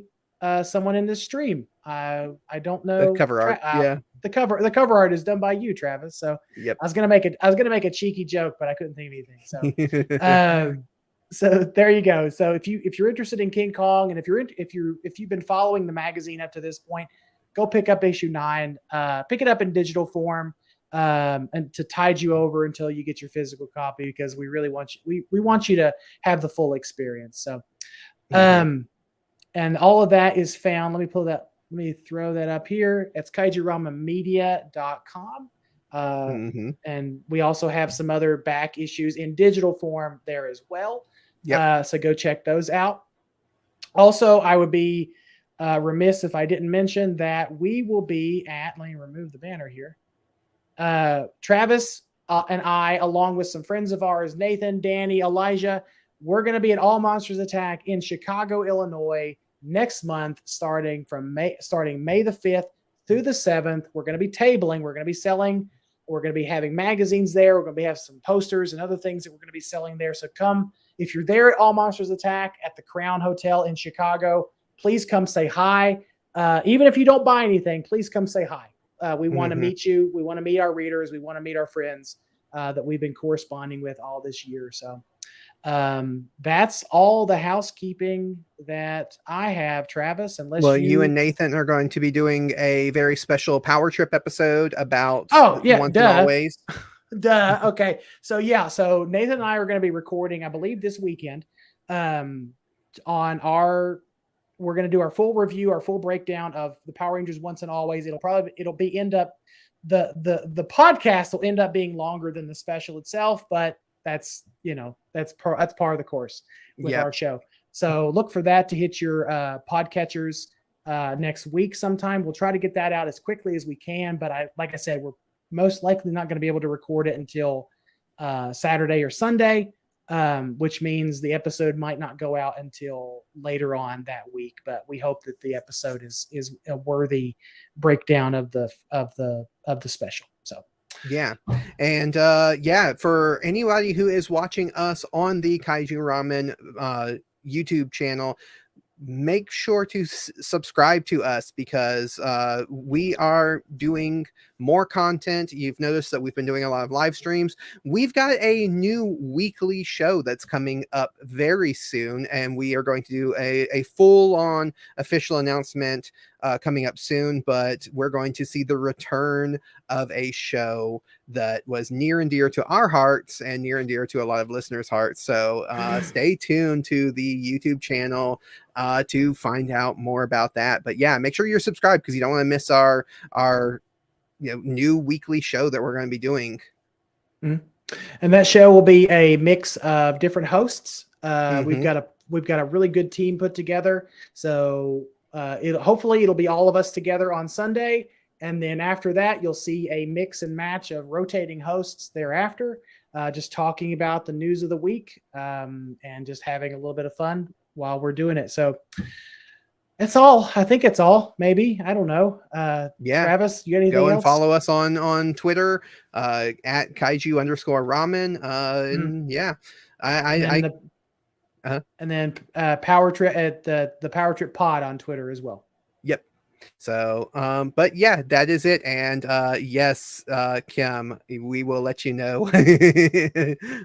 someone in this stream. I don't know the cover art. The cover art is done by you, Travis. So yep. I was gonna make a cheeky joke, but I couldn't think of anything. So so there you go. So if you're interested in King Kong, and if you've been following the magazine up to this point, go pick up issue 9. Pick it up in digital form. And to tide you over until you get your physical copy, because we really want you, we want you to have the full experience. So, and all of that is found. Let me throw that up here. It's kaijuramenmedia.com. And we also have some other back issues in digital form there as well. Yep. So go check those out. Also, I would be remiss if I didn't mention that we will be at, let me remove the banner here. Travis and I, along with some friends of ours, Nathan, Danny, Elijah, we're going to be at All Monsters Attack in Chicago, Illinois next month, starting May the 5th through the 7th. We're going to be tabling. We're going to be selling. We're going to be having magazines there. We're going to have some posters and other things that we're going to be selling there. So come, if you're there at All Monsters Attack at the Crown Hotel in Chicago, please come say hi. Even if you don't buy anything, please come say hi. We want to meet you. We want to meet our readers. We want to meet our friends that we've been corresponding with all this year. So that's all the housekeeping that I have, Travis. Unless you and Nathan are going to be doing a very special Power Trip episode about Once and Always. Duh. Okay. So yeah. So Nathan and I are going to be recording, I believe, this weekend we're going to do our full review, our full breakdown of the Power Rangers Once and Always. The podcast will end up being longer than the special itself, but that's part of the course with our show. So look for that to hit your podcatchers next week sometime. We'll try to get that out as quickly as we can, but like I said, we're most likely not going to be able to record it until Saturday or Sunday. Which means the episode might not go out until later on that week, but we hope that the episode is a worthy breakdown of the special. So yeah. And for anybody who is watching us on the Kaiju Ramen YouTube channel, make sure to subscribe to us, because we are doing more content. You've noticed that we've been doing a lot of live streams. We've got a new weekly show that's coming up very soon, and we are going to do a full-on official announcement coming up soon, but we're going to see the return of a show that was near and dear to our hearts and near and dear to a lot of listeners' hearts. So stay tuned to the YouTube channel to find out more about that. But yeah, make sure you're subscribed because you don't want to miss our new weekly show that we're going to be doing. Mm-hmm. And that show will be a mix of different hosts. Mm-hmm. We've got a really good team put together. So hopefully it'll be all of us together on Sunday. And then after that, you'll see a mix and match of rotating hosts thereafter, just talking about the news of the week and just having a little bit of fun while we're doing it. So that's all. I think it's all. Maybe. I don't know. Yeah. Travis, you got anything else? Go and else? follow us on Twitter at Kaiju_Ramen. And yeah, and then Power Trip at the Power Trip Pod on Twitter as well. Yep. So, but yeah, that is it. And yes, Kim, we will let you know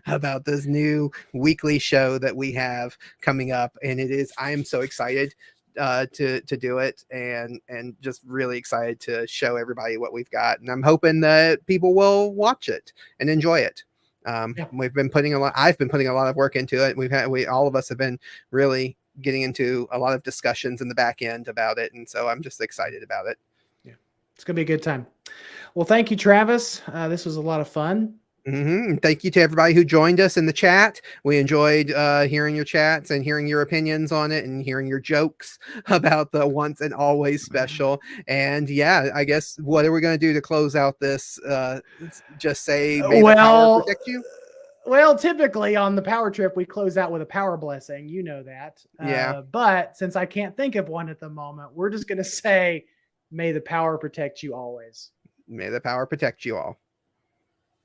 about this new weekly show that we have coming up. And I am so excited to do it and just really excited to show everybody what we've got. And I'm hoping that people will watch it and enjoy it. I've been putting a lot of work into it. All of us have been really getting into a lot of discussions in the back end about it. And so I'm just excited about it. Yeah, it's going to be a good time. Well, thank you, Travis. This was a lot of fun. Mm-hmm. Thank you to everybody who joined us in the chat. We enjoyed hearing your chats and hearing your opinions on it and hearing your jokes about the once and always special. And yeah, I guess what are we going to do to close out this? Just say, may the power protect you. Well, typically on the Power Trip, we close out with a power blessing. You know that. Yeah. But since I can't think of one at the moment, we're just going to say, may the power protect you always. May the power protect you all.